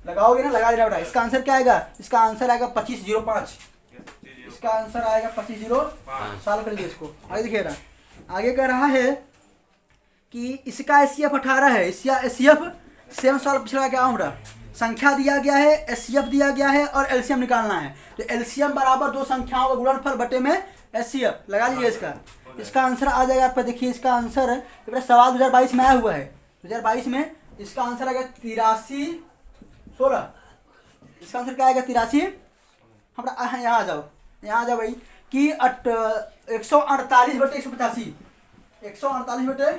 लगाओगे ना? लगा देना बेटा। इसका आंसर क्या आएगा? इसका आंसर आएगा 2505। इसका आंसर आएगा 2505। सॉल्व कर लीजिए इसको। आगे देखिएगा, आगे कह रहा है कि इसका एचसीएफ 18 है। एचसीएफ सेम सॉल्व पिछड़ा क्या बेटा? संख्या दिया गया है, एचसीएफ दिया गया है और एलसीएम निकालना है। तो एलसीएम बराबर दो संख्याओं का गुणनफल बटे में एचसीएफ लगा लीजिए इसका। इसका आंसर आ जाएगा आपका। देखिए इसका आंसर है, बेटा सवाल 2022 में आया हुआ है। 2022 में इसका आंसर आएगा 8316। इसका आंसर क्या आएगा? 83। हम यहाँ आ जाओ, यहाँ आ जाओ भाई कि 148 बटे 185। 148 बटे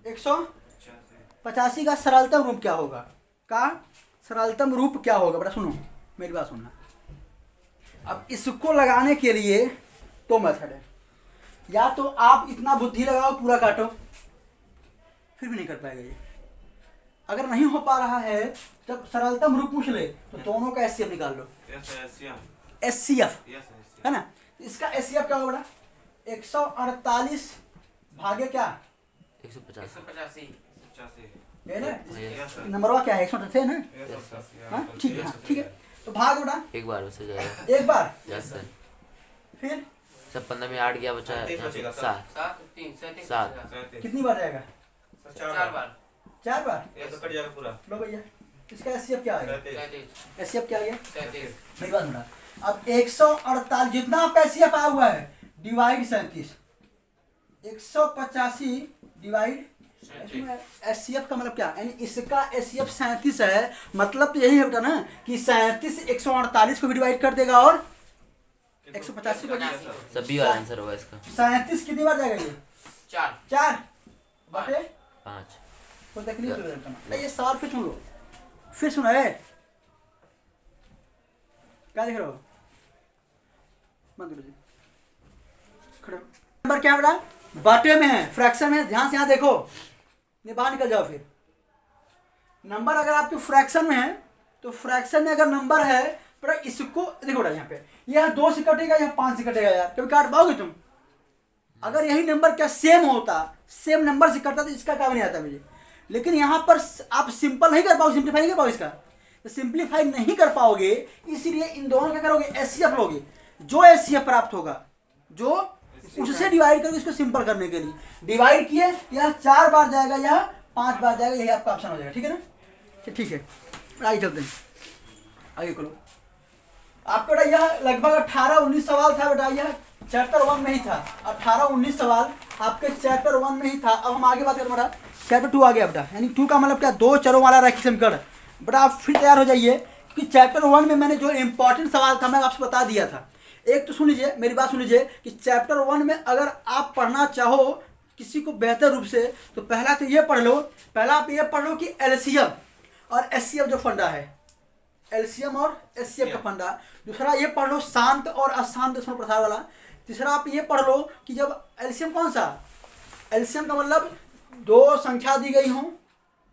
185 का सरलतम रूप क्या होगा? का सरलतम रूप क्या होगा बेटा? सुनो मेरी बात सुनना। अब इसको लगाने के लिए दो मेथड है। या तो आप इतना बुद्धि लगाओ पूरा काटो, फिर भी नहीं कर पाएगा ये। अगर नहीं हो पा रहा है, जब सरलतम रूप पूछ ले तो दोनों का एचसीएफ निकाल लो। एचसीएफ है ना? इसका एचसीएफ क्या होगा बेटा? 148 भागे क्या? 185। है ना? नंबर क्या है? 188 है ना? हाँ ठीक है, हाँ ठीक है। तो भाग बेटा एक बार से जाएगा। एक बार। Yes sir. फिर सब 15 में 8 गया, बचा 7। कितनी बार जाएगा? 4 बार। 4 बार। कट जाएगा पूरा। लो भैया, इसका एचसीएफ क्या आएगा? 33। एचसीएफ क्या आ गया? 33। मेरी बात सुना। अब 148 जितना आपका एचसीएफ आया हुआ है डिवाइड 37। 185 डिवाइड एचसीएफ का मतलब क्या? यानी इसका एचसीएफ 37 है। मतलब तो यही है बेटा ना कि 37 148 को भी डिवाइड कर देगा और 185 को। सभी वाला आंसर होगा इसका। 37 कितनी बार जाएगा ये? 4 बटे 5। कोई तकलीफ नहीं। ये सवाल फिर सुन लो, फिर सुनो है। क्या देख रहे हो? बंद करो जी, खड़े हो। नंबर क्या बेटा? बाटे में है, फ्रैक्शन में। ध्यान से यहाँ देखो, ये बाहर निकल जाओ। फिर नंबर अगर आपके फ्रैक्शन में है तो फ्रैक्शन में अगर नंबर है बेटा, इसको देखो बेटा, यहाँ पे यह 2 से कटेगा, यह 5 से कटेगा। यार कभी काट पाओगे तुम? अगर यही नंबर क्या सेम होता, सेम नंबर से कटता तो इसका क्या नहीं आता मुझे। लेकिन यहाँ पर आप सिंपल नहीं कर पाओगे, सिंप्लीफाई नहीं कर पाओगे इसका, तो सिंप्लीफाई नहीं कर पाओगे, इसीलिए इन दोनों क्या करोगे, एचसीएफ लोगे। जो एचसीएफ प्राप्त होगा, जो उससे डिवाइड करोगे इसको सिंपल करने के लिए, डिवाइड किए, यह 4 बार जाएगा, यह 5 बार जाएगा, यही आपका ऑप्शन हो जाएगा। ठीक है ना, ठीक है, आगे चलते हैं, आगे करो। आपका बेटा यह लगभग 18-19 सवाल था बेटा, यह चैप्टर 1 में ही था। 18-19 सवाल आपके चैप्टर 1 में ही था। अब हम आगे बात करें बेटा, चैप्टर 2 आ गया बेटा, यानी 2 का मतलब क्या, 2 चरों वाला रैखिक समीकरण। बेटा आप फिर तैयार हो जाइए कि चैप्टर 1 में मैंने जो इंपॉर्टेंट सवाल था मैं आपसे बता दिया था। एक तो सुन लीजिए, मेरी बात सुन लीजिए कि चैप्टर 1 में अगर आप पढ़ना चाहो किसी को बेहतर रूप से, तो पहला तो ये पढ़ लो, पहला आप ये पढ़ लो कि एलसीएम और एचसीएफ जो फंडा है, एलसीएम और एचसीएफ का फंडा। दूसरा ये पढ़ लो शांत और अशांत दशमलव प्रसार वाला। तीसरा आप ये पढ़ लो कि जब एलसीएम कौन सा, एलसीएम का मतलब 2 संख्या दी गई हो,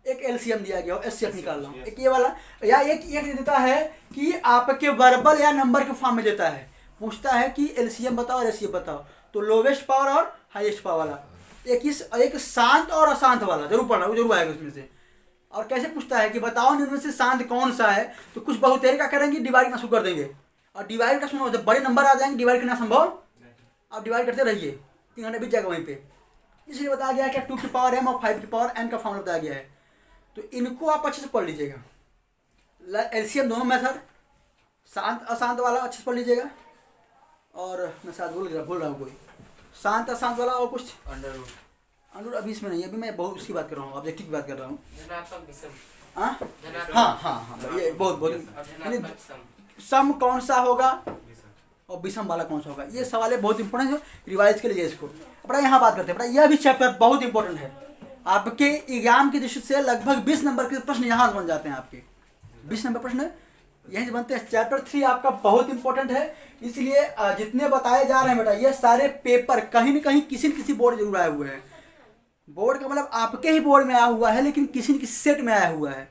एक एलसीएम दिया गया हो, एचसीएफ निकाल लो, एक ये वाला, या एक देता है कि आपके वर्बल या नंबर के फॉर्म में देता है, पूछता है कि एलसीएम बताओ और एचसीएफ बताओ, तो लोवेस्ट पावर और हाईएस्ट पावर वाला। एक शांत और अशांत वाला जरूर पढ़ना, वो जरूर आएगा उसमें से। और कैसे पूछता है कि बताओ इनमें से शांत कौन सा है, तो कुछ बहुतेरे का करेंगे, डिवाइड करना शुरू कर देंगे, और डिवाइड का सुनो, जब बड़े नंबर आ जाएंगे डिवाइड करना संभव, आप डिवाइड करते रहिए, 3 घंटे बीत जाएगा वहीं पे। इसलिए बताया गया कि 2 की पावर m और 5 की पावर n का फॉर्मूला बताया गया है, तो इनको आप अच्छे से पढ़ लीजिएगा। एलसीएम दोनों मेथड, शांत अशांत वाला अच्छे से पढ़ लीजिएगा, और मैं शायद भूल रहा हूँ कोई शांत अशांत वाला, और कुछ अंडर अभी इसमें नहीं है, अभी मैं बहुत उसकी बात कर रहा हूँ, ऑब्जेक्टिव की बात कर रहा हूँ। हाँ, ये बहुत सम कौन सा होगा और विषम वाला कौन सा होगा, ये सवाल बहुत इंपॉर्टेंट है, रिवाइज के लिए इसको। अपना यहाँ बात करते हैं, अपना यह भी चैप्टर बहुत इंपॉर्टेंट है, आपके एग्जाम की दृष्टि से लगभग 20 नंबर के प्रश्न यहाँ से बन जाते हैं, आपके 20 नंबर प्रश्न यहीं से बनते हैं। चैप्टर 3 आपका बहुत इंपॉर्टेंट है, इसलिए जितने बताए जा रहे हैं बेटा, ये सारे पेपर कहीं न कहीं किसी न किसी बोर्ड जरूर आए हुए हैं। बोर्ड का मतलब आपके ही बोर्ड में आया हुआ है, लेकिन किसी न किसी सेट में आया हुआ है।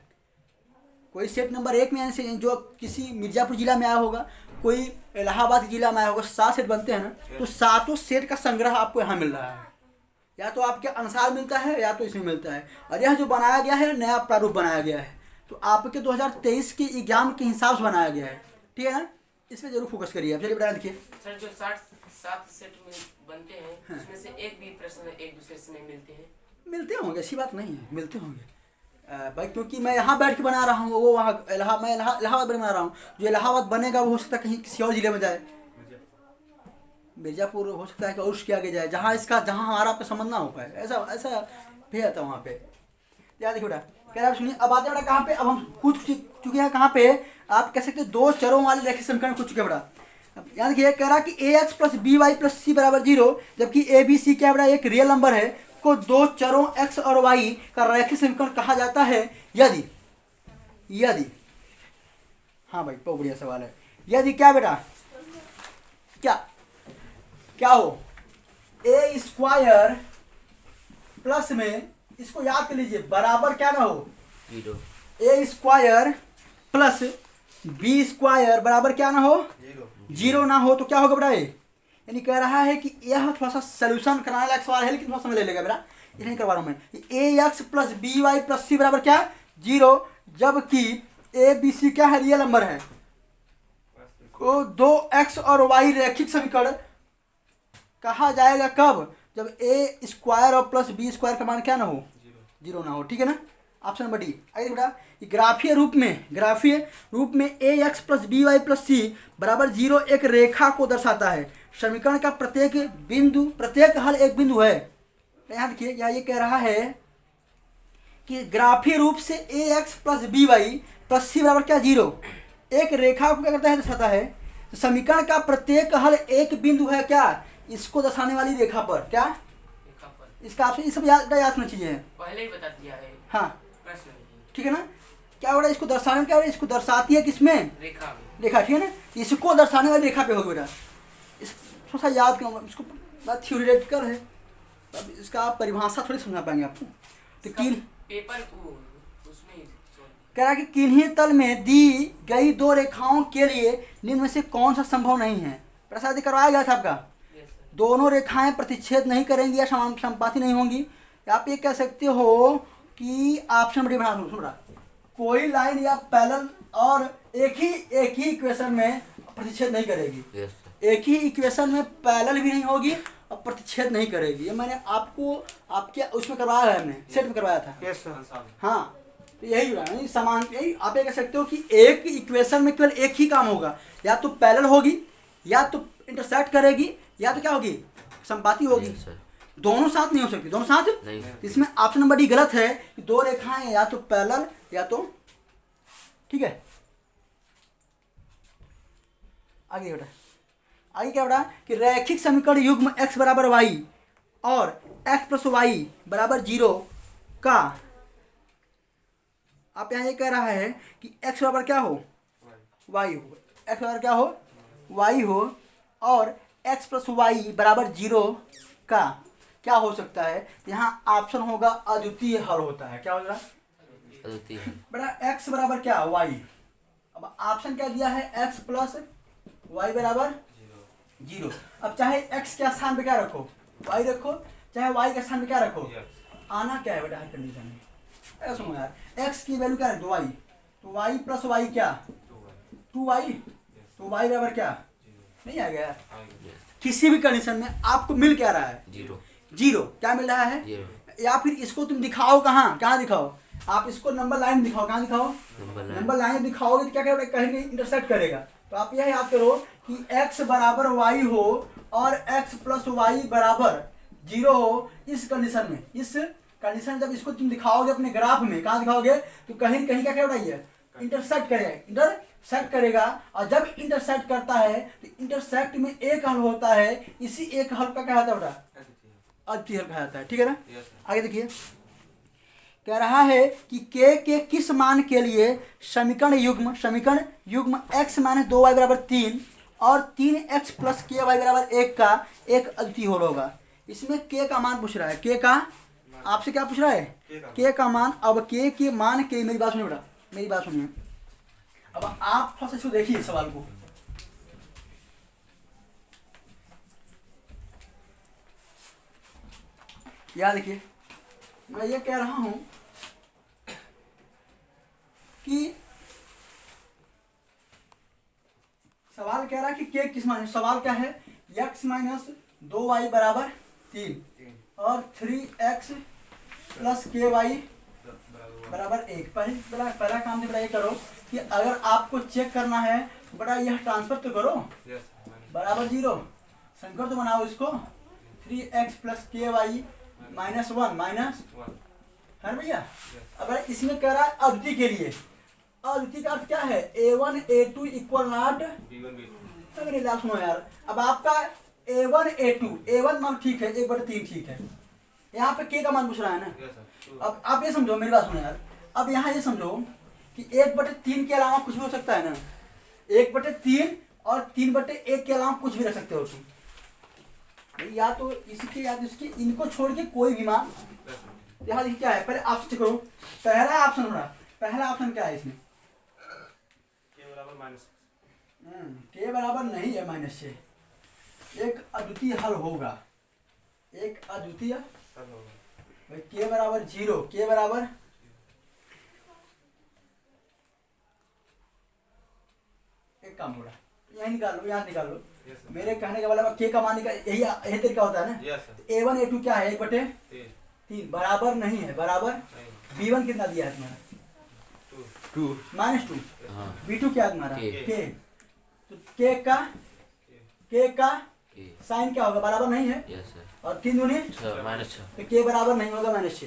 कोई सेट नंबर 1 में आने से, जो किसी मिर्जापुर जिला में आया होगा, कोई इलाहाबाद जिला में आया होगा, 7 सेट बनते हैं ना, तो 7 सेट का संग्रह आपको यहाँ मिल रहा है, या तो आपके अनुसार मिलता है या तो इसमें मिलता है। और यह जो बनाया गया है नया प्रारूप बनाया गया है, तो आपके 2023 के एग्जाम के हिसाब से बनाया गया है, ठीक है ना, इस पर जरूर फोकस करिए। अब चलिए बता देखिए सर, जो 7 सेट में बनते हैं, हाँ, उसमें से एक भी प्रश्न एक दूसरे से नहीं मिलते हैं। मिलते होंगे, ऐसी बात नहीं है, मिलते होंगे भाई, क्योंकि मैं यहाँ बैठ के बना रहा हूँ, वो वहाँ मैं इलाहाबाद बना रहा हूँ, जो इलाहाबाद बनेगा वो हो सकता है कहीं किसी और जिले में जाए, मिर्जापुर हो सकता है कि और उसके आगे जाए, जहाँ हमारा आपका संबंध ना हो पाए, ऐसा भी आता है वहाँ पे। याद देखिए बेटा, कह रहा सुनिए, अब आते बेटा कहाँ पे, अब हम कूद चुके हैं कहाँ पे, आप कह सकते 2 चरों वाले रैखिक समीकरण कूद चुके हैं बेटा। याद रखिए, कह रहा कि ax + by + c = 0, जबकि a b c क्या बेटा एक रियल नंबर है, को 2 चरों x और y का रैखिक समीकरण कहा जाता है यदि हाँ भाई, बहुत बढ़िया सवाल है। यदि क्या बेटा, क्या हो, a² प्लस में, इसको याद कर लीजिए, बराबर क्या ना हो, a² प्लस b² बराबर क्या ना हो, 0 ना हो, तो क्या होगा बेटा ये, यानी कह रहा है कि यह थोड़ा सा सोल्यूशन कराने लायक सवाल है, लेकिन थोड़ा समय ले लेगा बेटा, ये नहीं करवा रहा हूँ मैं। ax + by + c बराबर क्या, 0, जबकि a b c क्या है, रियल नंबर है, को 2x और y रैखिक समीकरण कहा जाएगा कब, जब a² और प्लस b² का मान क्या ना हो, 0 ना हो, ठीक है ना। Option number D. आइए बेटा, ग्राफीय रूप में ax + by + c बराबर 0 एक रेखा को दर्शाता है। समीकरण का प्रत्येक हल एक बिंदु है। यहाँ देखिए, यहाँ ये कह रहा है कि ग्राफीय रूप से ax + by + c बराबर क्या, 0 एक रेखा को क्या करता है, दर्शाता है। समीकरण का प्रत्येक हल एक बिंदु है, क्या, इसको दर्शाने वाली रेखा पर, क्या रेखा पर। इसका आपसे इस सब याद होना चाहिए, पहले ही बता दिया है, हाँ प्रश्न नहीं, ठीक है ना। क्या हो रहा है, इसको दर्शाने में क्या हो रहा है, इसको दर्शाती है किसमें, रेखा में, रेखा, ठीक है ना, इसको दर्शाने वाली रेखा पे होगी बेटा। इस थोड़ा सा याद करो, इसको बात थ्योरेटिकल है, अब इसका आप परिभाषा थोड़ी समझा पाएंगे आपको। तो पेपर उसमें कह रहा है कि किन्हीं तल में दी गई 2 रेखाओं के लिए निम्न में से कौन सा संभव नहीं है। प्रसाद करवाया गया था आपका, दोनों रेखाएं प्रतिच्छेद नहीं करेंगी या समानुपाती नहीं होंगी। आप ये कह सकते हो कि ऑप्शन बड़ी बना सुन रहा, कोई लाइन या पैरेलल और एक ही इक्वेशन में प्रतिच्छेद नहीं करेगी। Yes sir. एक ही इक्वेशन में पैरेलल भी नहीं होगी और प्रतिच्छेद नहीं करेगी। ये मैंने आपको आपके उसमें करवाया है, हमने सेट में करवाया था। Yes sir. हाँ, तो यही हुआ नहीं समान, यही आप ये कह सकते हो कि एक इक्वेशन में केवल एक ही काम होगा, या तो पैरेलल होगी, या तो इंटरसेक्ट करेगी, या तो क्या होगी, समपाती होगी। Yes sir. दोनों साथ नहीं हो सकती, दोनों साथ नहीं सर। इसमें ऑप्शन नंबर डी गलत है कि दो रेखाएं या तो पैरेलल या तो, ठीक है। आगे बेटा, आगे क्या बेटा कि रैखिक समीकरण युग्म x बराबर वाई और x प्लस वाई बराबर 0 का, आप यहाँ ये कह रहा है कि x बराबर क्या हो, y हो, x बराबर क्या हो, y हो, और x प्लस वाई बराबर 0 का क्या हो सकता है, यहाँ ऑप्शन होगा अद्वितीय हल होता है। क्या होगा अद्वितीय है। बेटा x बराबर क्या, y। अब ऑप्शन क्या दिया है, x प्लस वाई बराबर 0। अब चाहे x के स्थान पे क्या रखो, y रखो, चाहे y के स्थान पे क्या रखो, आना क्या है बेटा हर कंडीशन में। ऐसा सुनो यार, x की वैल्यू क्या है, 2y, तो y प्लस वाई क्या 2y, तो y बराबर क्या नहीं आ गया। किसी भी कंडीशन में आपको मिल क्या रहा है, 0 क्या मिल रहा है, 0। या फिर इसको तुम दिखाओ कहाँ, कहाँ दिखाओ, आप इसको नंबर लाइन दिखाओ, कहाँ दिखाओ, नंबर लाइन दिखाओगे तो क्या करेगा, कहीं कहीं इंटरसेक्ट करेगा। तो आप यह याद करो कि x बराबर y हो और x प्लस वाई बराबर 0 हो, इस कंडीशन में, इस कंडीशन जब इसको तुम दिखाओगे अपने ग्राफ में, कहाँ दिखाओगे, तो कहीं कहीं क्या होता है, इंटरसेक्ट करेगा, इंटरसेक्ट करेगा। और जब इंटरसेक्ट करता है तो इंटरसेक्ट में एक हल होता है, इसी एक हल का क्या होता है बेटा, अद्वितीय हल कहा जाता है। ठीक है ना, आगे देखिए कह रहा है कि के किस मान के लिए समीकरण युग्म x माइनस 2y बराबर 3 और 3x प्लस के वाई बराबर 1 का एक अद्वितीय हल होगा। इसमें k का मान पूछ रहा है, k का आपसे क्या पूछ रहा है, k का मान। अब k के मान के, मेरी बात सुनिए बेटा, मेरी बात सुनिए। अब आप थोड़ा सा इसको देखिए सवाल को, याद देखिए, मैं ये कह रहा हूं कि सवाल कह रहा है कि के किस मान, सवाल क्या है, x माइनस 2y बराबर 3 और 3x प्लस के वाई बराबर 1। पहला काम तो बड़ा ये करो कि अगर आपको चेक करना है बड़ा यह ट्रांसफर तो करो, बराबर 0 संकर तो बनाओ इसको, 3x प्लस के वाई माइनस 1 है भैया। अगर इसमें कह रहा है अद्वितीय के लिए, अद्वितीय का अर्थ क्या है, a1 a2 इक्वल नॉट मेरी बात सुनो यार। अब आपका a1 a1 मान ठीक है, 1/3 ठीक है, यहाँ पे k का मान पूछ रहा है ना। अब आप ये समझो, मेरी बात सुनो यार, अब यहाँ ये समझो कि 1/3 के अलावा कुछ भी हो सकता है ना, 1/3 और 3/1 के अलावा कुछ भी रख सकते हो तुम, या तो इसके या तो इसके, इनको छोड़ के कोई भी मान। यहाँ देखिए क्या है, पहले ऑप्शन चेक करो, पहला ऑप्शन बड़ा, पहला ऑप्शन क्या है इसमें, के बराबर नहीं है -6, एक अद्वितीय हल होगा, एक अद्वितीय भाई के बराबर 0, के बराबर एक काम होगा, यहाँ निकाल लो, यहाँ निकाल लो। मेरे कहने का मतलब के का मान का यही तरीका होता है ना। a1 a2 क्या है, 1/3 बराबर नहीं है, बराबर b1 कितना दिया है तुम्हारा, 2 -2, b2 क्या है तुम्हारा, K। तो के का साइन क्या होगा, बराबर नहीं है, यस सर। और 3 दूनी -6 तो के बराबर नहीं होगा, -6।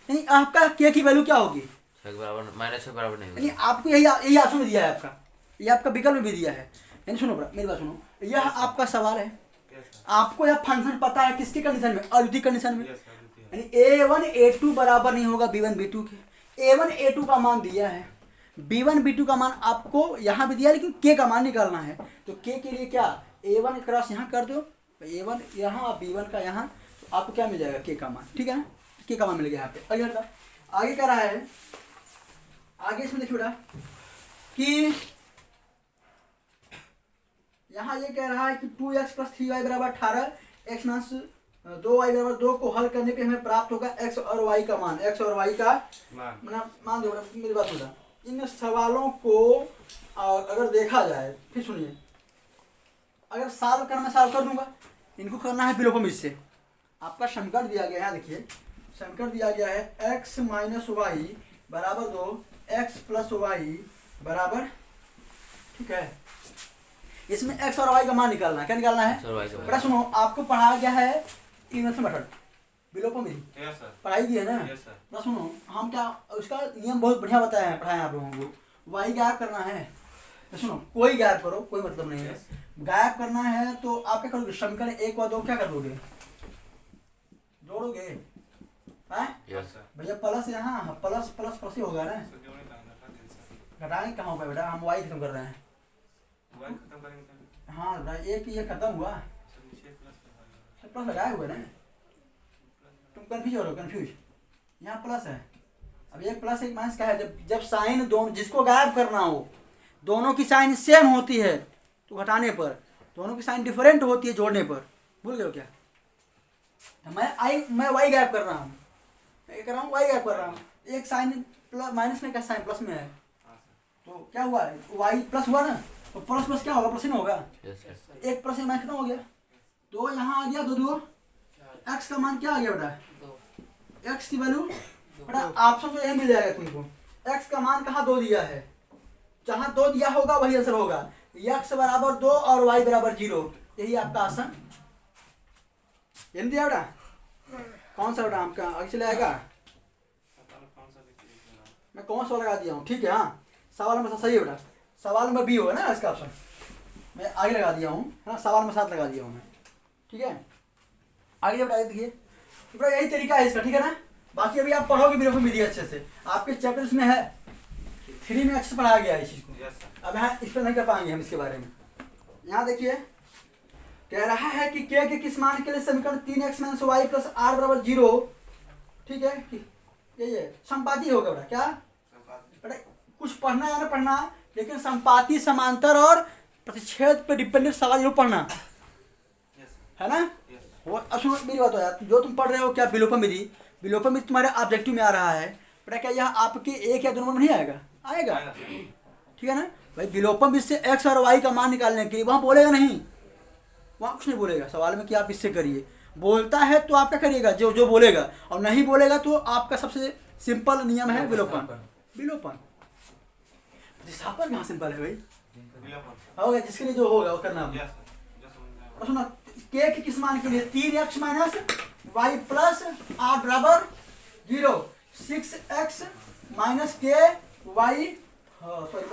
यानी आपका के की वैल्यू क्या होगी, 6 बराबर -6 बराबर नहीं यानी होगा। आपको यही ऑप्शन में दिया है, आपका ये आपका विकल्प में भी दिया है। यानी सुनो मेरी बात सुनो, यह आपका सवाल है, आपको यह फंक्शन पता है किसकी कंडीशन में, अद्वितीय कंडीशन में। यानी a1 a2 बराबर नहीं होगा b1 b2 के, a1 a2 का मान दिया है, b1 b2 का मान आपको यहाँ भी दिया है, लेकिन k का मान निकालना है। तो k के लिए क्या, a1 क्रॉस यहाँ कर दो, a1 यहाँ b1 का यहाँ, तो आपको क्या मिल जाएगा, k का मान। ठीक है ना, k का मान मिल गया यहाँ पे। आगे क्या रहा है, आगे इसमें देखिए बेटा कि यहाँ ये कह रहा है कि 2x प्लस 3y बराबर 18, x माइनस 2y बराबर 2 को हल करने पे हमें प्राप्त होगा x और y का मान, x और y का मान दो। मेरी बात सुना, इन सवालों को अगर देखा जाए, फिर सुनिए, अगर सॉल्व करना मैं सॉल्व कर दूंगा, इनको करना है विलोपन से। आपका समीकरण दिया गया है, देखिए समीकरण दिया गया है x माइनस वाई बराबर 2 x प्लस वाई बराबर, ठीक है, इसमें x और y का मान निकालना है। क्या निकालना है? बेटा सुनो, आपको पढ़ाया गया है इन्वर्स मेथड, विलोपन विधि पढ़ाई दी है ना। बस सुनो, हम क्या उसका नियम बहुत बढ़िया बताया है, पढ़ाया आप लोगों को। वाई गायब करना है, तो सुनो कोई गायब करो, कोई मतलब नहीं है। गायब करना है तो आप क्या करोगे, समीकरण 1 और 2 क्या कर दोगे, जोड़ोगे भैया। प्लस यहाँ प्लस प्लस प्लस ही होगा ना, घटाने कहाँ होगा बेटा, हम वाई खत्म कर रहे हैं। हाँ बेटा, एक ये खत्म हुआ, प्लस लगाए हुए ना, तुम कंफ्यूज हो रहे हो, कंफ्यूज। यहाँ प्लस है, अब एक प्लस एक माइनस का है। जब साइन दोनों, जिसको गायब करना हो, दोनों की साइन सेम होती है तो घटाने पर, दोनों की साइन डिफरेंट होती है जोड़ने पर। भूल गए हो क्या? मैं वाई गायब कर रहा हूँ, मैं कर रहा हूँ वाई गायब कर रहा हूँ। एक साइन प्लस माइनस में का साइन प्लस में है, तो क्या हुआ, वाई प्लस हुआ ना, तो प्लस प्लस क्या होगा, प्लस ही ना होगा। एक प्लस माइनस खत्म हो गया, तो यहाँ आ गया 2 2 एक्स का मान क्या आ गया बेटा, एक्स की वैल्यू बेटा ऑप्शन तो यही मिल जाएगा तुमको। एक्स का मान कहाँ 2 दिया है, जहाँ 2 दिया होगा वही आंसर होगा। एक्स बराबर 2 और वाई बराबर 0, यही आपका आंसर। ये नहीं दिया बेटा, कौन सा बेटा आपका आगे चले आएगा, मैं कौन सा लगा दिया हूँ, ठीक है। हाँ, सवाल नंबर सही है बेटा, सवाल नंबर बी होगा ना इसका ऑप्शन, मैं आगे लगा दिया हूँ, है ना, सवाल नंबर 7 लगा दिया हूँ मैं, ठीक है। आगे बेटा देखिए, तो बेटा यही तरीका है इसका, ठीक है ना। बाकी अभी आप पढ़ोगे विलोपन विधि अच्छे से, आपके चैप्टर्स में है, 3 में अच्छे से पढ़ाया गया है इस चीज़ को। अब यहाँ इस पर नहीं कर पाएंगे हम इसके बारे में। यहाँ देखिए कह रहा है कि के किस मान के लिए समीकरण 3x minus Y plus are बराबर 0, ठीक है, ये संपाती होगा बेटा। क्या बेटा, कुछ पढ़ना या ना पढ़ना, लेकिन संपाती, समांतर और प्रतिच्छेद पे डिपेंडेंट सवाल जरूर पढ़ना, है ना। अब सुनो मेरी बात हो यार, जो तुम पढ़ रहे हो क्या विलोपन विधि, विलोपन विधि तुम्हारे ऑब्जेक्टिव में आ रहा है बेटा, क्या यह आपके एक या 2 नंबर में नहीं आएगा, आएगा, ठीक है ना भाई। विलोपन विधि से x और y का मान निकालने के लिए वहाँ बोलेगा नहीं, वहाँ कुछ नहीं बोलेगा सवाल में कि आप इससे करिए। बोलता है तो आप क्या करिएगा, जो जो बोलेगा, और नहीं बोलेगा तो आपका सबसे सिंपल नियम है विलोपन। विलोपन प्रतिस्थापन कहाँ सिंपल है भाई, होगा जिसके लिए जो होगा वो करना है। सुना, के किस मान के लिए 3x minus Y plus are बराबर 0, 6x माइनस के वाई सॉरी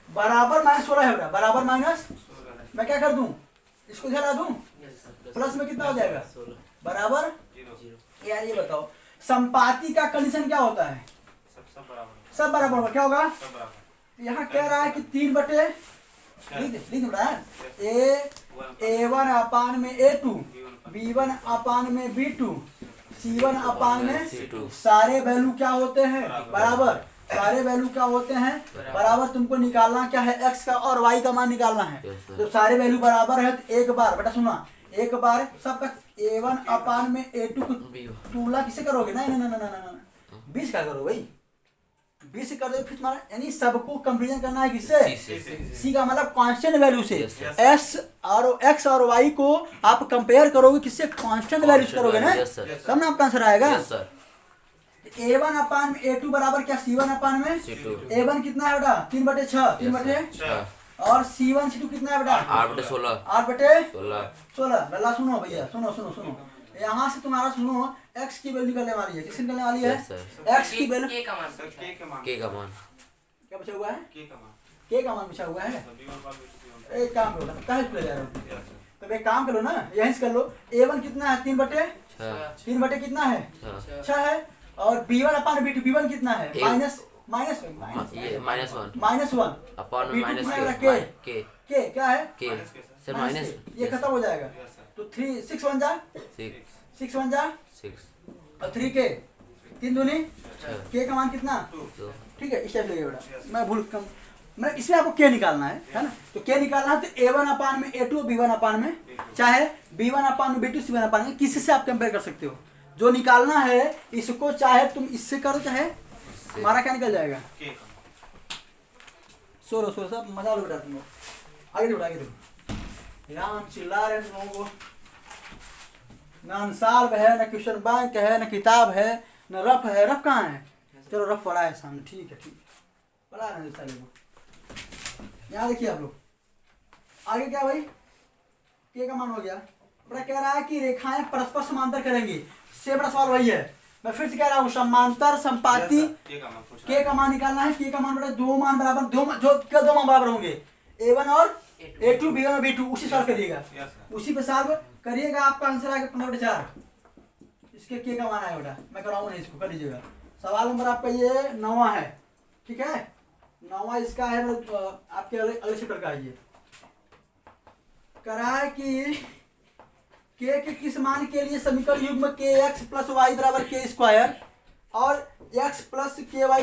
बराबर माइनस 16 है बेटा, बराबर माइनस, मैं क्या कर दूं, इसको इधर ला दूं, प्लस में कितना हो जाएगा, बराबर 0। यार ये बताओ, संपाती का कंडीशन क्या होता है, सब बराबर होगा, क्या होगा, यहाँ कह रहा है कि 3 बटे लिख रहा है A1 अपान में A2, B1 अपान में B2, C1 अपान में C2, सारे वैल्यू क्या होते हैं बराबर, सारे वैल्यू क्या होते हैं बराबर। तुमको निकालना क्या है, x का और y का मान निकालना है। तो सारे वैल्यू बराबर है तो एक बार बेटा सुना, एक बार सबका A1 अपान में A2 को तुलना किसे करोगे, नहीं नहीं नहीं नहीं 20 का करो भाई, 20 कर दो, फिर तुम्हारा यानी सबको कंपेरिजन करना है किससे, सी का मतलब कांस्टेंट वैल्यू से। एस और एक्स और वाई को आप कंपेयर करोगे किससे, कांस्टेंट वैल्यू से करोगे ना, तब ना आपका आंसर आएगा। A1 अपान में A2 बराबर क्या, C1 अपान में A1 कितना है बेटा 3/6, 3/6 और C1 C2 कितना है बेटा 8/16, 8/16। लल्ला सुनो भैया, सुनो सुनो सुनो, यहाँ से तुम्हारा सुनो x की वैल्यू निकलने वाली है, किसकी निकलने वाली है, x की वैल्यू, के का मान क्या बचा हुआ है, k का मान बचा हुआ है। एक काम करो, कहाँ से जा रहे हो, तो एक काम करो ना, यहीं से कर लो। A1 कितना है 3/3 कितना है 6 है, और B1 अपान B2, B1 कितना है -1 अपान के क्या है सर माइनस, ये खत्म हो जाएगा, तो 3 6 1 जा 6 1 जा 6 और 3 के 3 दूनी के का मान कितना, ठीक है। इस टाइप लगेगा बेटा, मैं भूल कम, मैं इसमें आपको के निकालना है ना, तो के निकालना है तो A1 अपान में A2, B1 अपान में चाहे B1/B2 C1/, किसी से आप कंपेयर कर सकते हो। जो निकालना है इसको चाहे तुम इससे करो चाहे हमारा क्या निकल जाएगा। सोरो सब मजा लो बेटा तुम लोग। आगे देखो राम चिल्ला रहे तुम लोगों को। ना अंसार है, ना क्वेश्चन बैंक है, ना किताब है, ना रफ है। रफ कहाँ है? चलो रफ पड़ा है सामने, ठीक है पढ़ा रहे हैं साले को। यहाँ देखिए आप लोग आगे क्या भाई, के का मान हो गया। बड़ा कह रहा है कि रेखाएं परस्पर समांतर करेंगी। से बड़ा सवाल वही है, मैं फिर से कह रहा हूँ समांतर संपाती के का मान निकालना है। के का मान बड़ा दो मान बराबर, दो मान बराबर होंगे A1 और A2, B1 और B2। उसी सॉल्व करिएगा, उसी पे सॉल्व करिएगा। आपका आंसर आएगा 15/4। इसके के का मान आया बेटा, मैं कराऊंगा नहीं, इसको कर लीजिएगा। सवाल नंबर आपका ये 9वां है, ठीक है। 9वां इसका है, आपके अगले चैप्टर का है। ये करा है कि के किस मान के लिए समीकरण युग्म kx + y = k² और x + ky =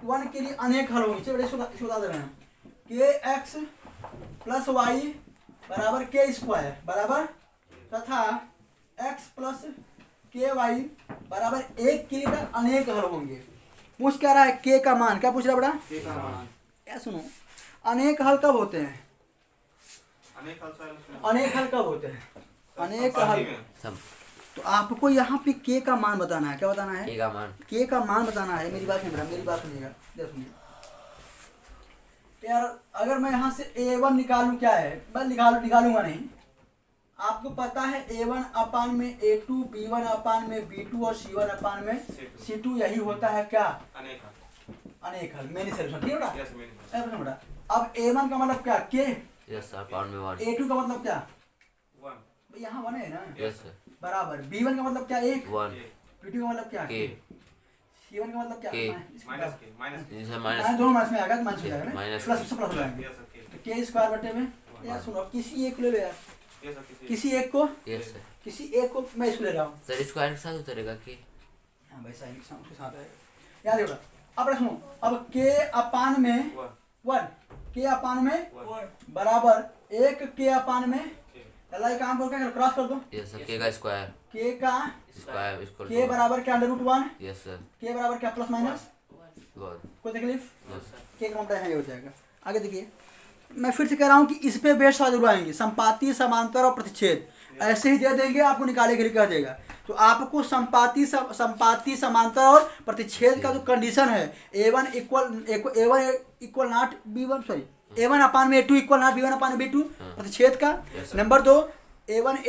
1 के लिए अनेक हल होंगे। चलिए इसको बता दे रहे हैं। kx + y = k² बराबर तथा x + ky = 1 के लिए अनेक हल होंगे। पूछ क्या रहा है, के का मान। क्या पूछ रहा है बेटा? के का मान। क्या सुनो, अनेक हल कब होते हैं? अनेक हल कब होते हैं? अनेक हल तो आपको यहाँ पे के का मान बताना है। क्या बताना है? के का मान। के का मान बताना है। मेरी बात सुनिएगा, मेरी बात सुनिएगा, सुनिए यार। अगर मैं यहाँ से A1 निकालूं, क्या है मैं निकालूंगा नहीं। आपको पता है A1/में A2, B1/में B2 और C1/में C2 यही होता है क्या? अनेक हल। मेनी सॉल्यूशन, ठीक है बेटा। अब A1 का मतलब क्या? के। A2 का मतलब क्या? यहाँ 1 है ना, बराबर। B1 का मतलब क्या? 1। B2 का मतलब क्या? के। C1 का मतलब क्या? माइनस दोनों माइनस में आएगा तो माइनस हो जाएगा ना, प्लस हो जाएंगे। तो k² यार सुनो, किसी एक को ले लो यार, किसी एक को मैं इसको ले रहा हूँ। सर स्क्वायर के साथ उतरेगा के। हाँ भाई साइन के साथ आएगा। याद रखो। अब सुनो, अब k/में 1, k/में बराबर 1 k/में अल्लाह काम कर क्या क्रॉस कर दो। यस सर, के का स्क्वायर। के का स्क्वायर इक्वल के बराबर क्या √1। Yes sir. के बराबर क्या +- बहुत। कोई तकलीफ? Yes sir. के का मतलब हो जाएगा। आगे देखिए, मैं फिर से कह रहा हूँ कि इस पे बेस्ट सवाल जरूर आएंगे। संपाती, समांतर और प्रतिच्छेद ऐसे ही दे देंगे, आपको निकाले के लिए कह देगा। तो आपको संपाती, समांतर और प्रतिच्छेद का जो कंडीशन है A1 = नॉट B1, सॉरी A1/में A2 = नॉट B1/में B2 प्रतिच्छेद का। नंबर 2 A1/में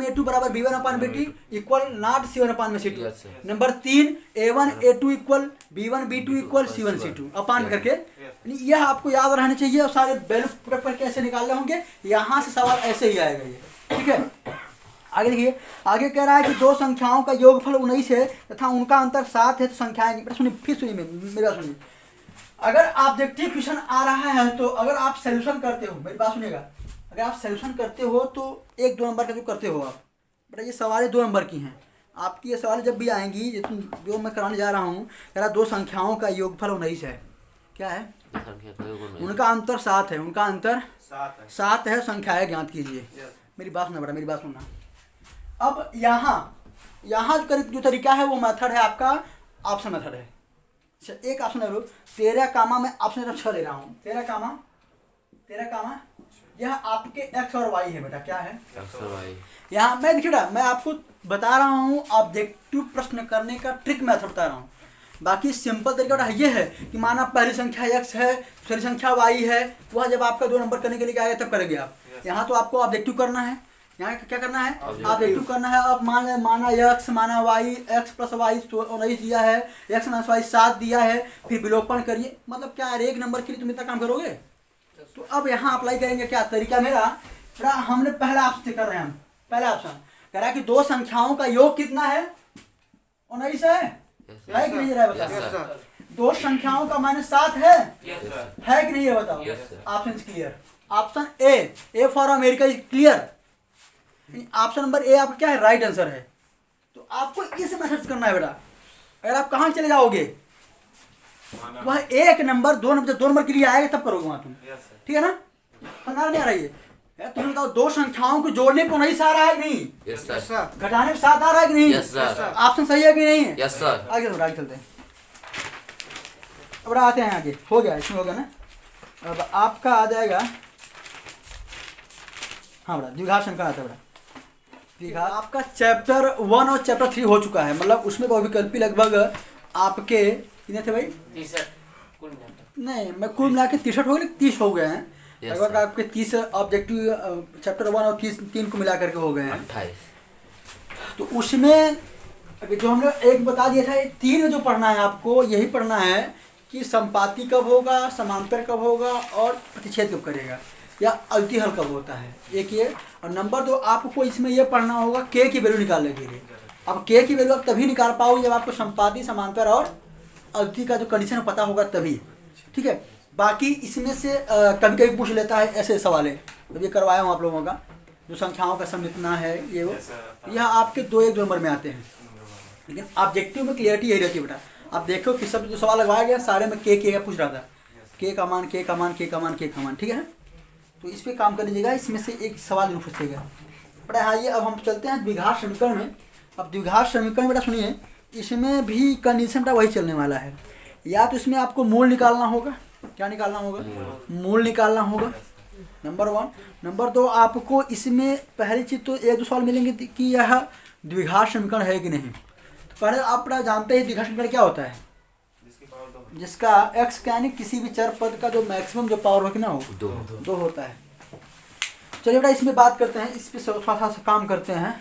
A2 बराबर B1/B2 = not C1/में C2। Number 3 A1/A2 = B1/B2 = C1/C2 अपान करके। यह आपको याद रहना चाहिए। और सारे वैल्यू पुट पर कैसे निकालने होंगे, यहाँ से सवाल ऐसे ही आएगा ये, ठीक है। आगे देखिए, आगे कह रहा है कि दो संख्याओं का योगफल 19 है तथा उनका अंतर 7 है तो संख्याएं। सुनिए फिर सुनिए, मेरी बात सुनिए। अगर ऑब्जेक्टिव क्वेश्चन आ रहा है तो अगर आप सोल्यूशन करते हो, मेरी बात सुनिएगा, अगर आप सोल्यूशन करते हो तो 1-2 नंबर का जो करते हो आप बेटा, ये सवाल 2 नंबर की हैं आपकी। ये सवाल जब भी आएंगी, जो मैं कराने जा रहा हूँ, कह रहा 2 संख्याओं का योगफल 19 है। क्या है? उनका अंतर 7 है। उनका अंतर 7 है, संख्याएं ज्ञात कीजिए। मेरी बात सुनना बेटा, मेरी बात सुनना। अब यहाँ जो तरीका है वो मेथड है आपका ऑप्शन मेथड है। एक ऑप्शन है 13 कामा, मैं ऑप्शन 6 ले रहा हूँ। 13 कामा यह आपके x और y है बेटा। क्या है? x और y। यहाँ मैं देखिए बेटा, मैं आपको बता रहा हूँ ऑब्जेक्टिव प्रश्न करने का ट्रिक मेथड बता रहा हूँ। बाकी सिंपल तरीका बेटा ये है कि माना पहली संख्या x है, दूसरी संख्या y है, वह जब आपका 2 नंबर करने के लिए आएगा तब करेंगे आप। यहाँ तो आपको ऑब्जेक्टिव करना है। यहाँ क्या करना है? ऑब्जेक्टिव करना है। अब माना x माना y, x + y 19 दिया है, x - y 7 दिया है, फिर विलोपन करिए। मतलब क्या है, 1 नंबर के लिए तुम इतना काम करोगे? तो अब यहाँ अप्लाई करेंगे क्या तरीका मेरा हमने पहला ऑप्शन कर रहे हैं। हम पहला ऑप्शन कह रहा है कि 2 संख्याओं का योग कितना है? 19 है कि नहीं है? बताओ। 2 संख्याओं का मान 7 है कि नहीं है? बताओ। Option clear. Option A for America is clear. Option number A आपका क्या है? राइट आंसर है। तो आपको इस मेथड से करना है बेटा। अगर आप कहाँ चले जाओगे, वह 1 नंबर 2 नंबर, जब 2 नंबर के लिए आएगा तब करोगे वहां तुम, ठीक है ना? समझ नहीं आ रही है? तुम बताओ, दो संख्याओं को जोड़ने पर 19 आ रहा है कि नहीं? Yes sir. घटाने पर 7 आ रहा है कि नहीं? Yes sir. ऑप्शन सही है कि नहीं? Yes sir. आगे चलते हैं। अब आते हैं आगे, हो गया इसमें, हो गया ना। अब आपका आ जाएगा, हाँ बड़ा द्विघात समीकरण आता है बड़ा। द्विघात आपका चैप्टर 1 और चैप्टर 3 हो चुका है, मतलब उसमें बहुविकल्पी लगभग आपके कितने थे भाई? 30 कुल मिलाकर। नहीं, मैं कुल मिला के 63 हो गए, 30 हो गए हैं Yes, लगभग sir. आपके 30 ऑब्जेक्टिव चैप्टर 1 और 3 को मिला करके हो गए हैं। 28। तो उसमें अभी जो हमने एक बता दिया था, 3 में जो पढ़ना है आपको यही पढ़ना है कि संपाती कब होगा, समांतर कब होगा और प्रतिच्छेद कब करेगा, या अवधि हल कब होता है, एक ये। और नंबर 2 आपको इसमें ये पढ़ना होगा के की वैल्यू निकालने के लिए। अब के की वैल्यू आप तभी निकाल पाओगे जब आपको संपाती, समांतर और अवधि का जो कंडीशन पता होगा तभी, ठीक है। बाकी इसमें से कभी कभी पूछ लेता है ऐसे सवाल है, तो ये करवाया हूँ आप लोगों का, जो संख्याओं का सम इतना है ये वो, यह आपके 2-1 नंबर में आते हैं। लेकिन ऑब्जेक्टिव में क्लियरिटी यही रहती है बेटा। आप देखो कि सब जो सवाल लगवाया गया सारे में के पूछ रहा था, के का मान, के का मान, के का मान, के का मान, ठीक है। तो इस पर काम कर लीजिएगा, इसमें से एक सवाल जरूर पूछेगा बेटा। हाँ, ये अब हम चलते हैं द्विघात समीकरण में। अब द्विघात समीकरण बेटा सुनिए, इसमें भी कंडीशन बेटा वही चलने वाला है। या तो इसमें आपको मूल निकालना होगा, क्या निकालना होगा? मूल निकालना होगा, नंबर 1। नंबर 2 आपको इसमें पहली चीज़ तो 1-2 सवाल मिलेंगे कि यह द्विघात समीकरण है कि नहीं। तो पहले आप बेटा जानते हैं द्विघात समीकरण क्या होता है? जिसका x यानी किसी भी चर पद का जो मैक्सिमम जो पावर हो कि ना हो, 2 होता है। चलिए बेटा इसमें बात करते हैं, इस पर थोड़ा सा काम करते हैं।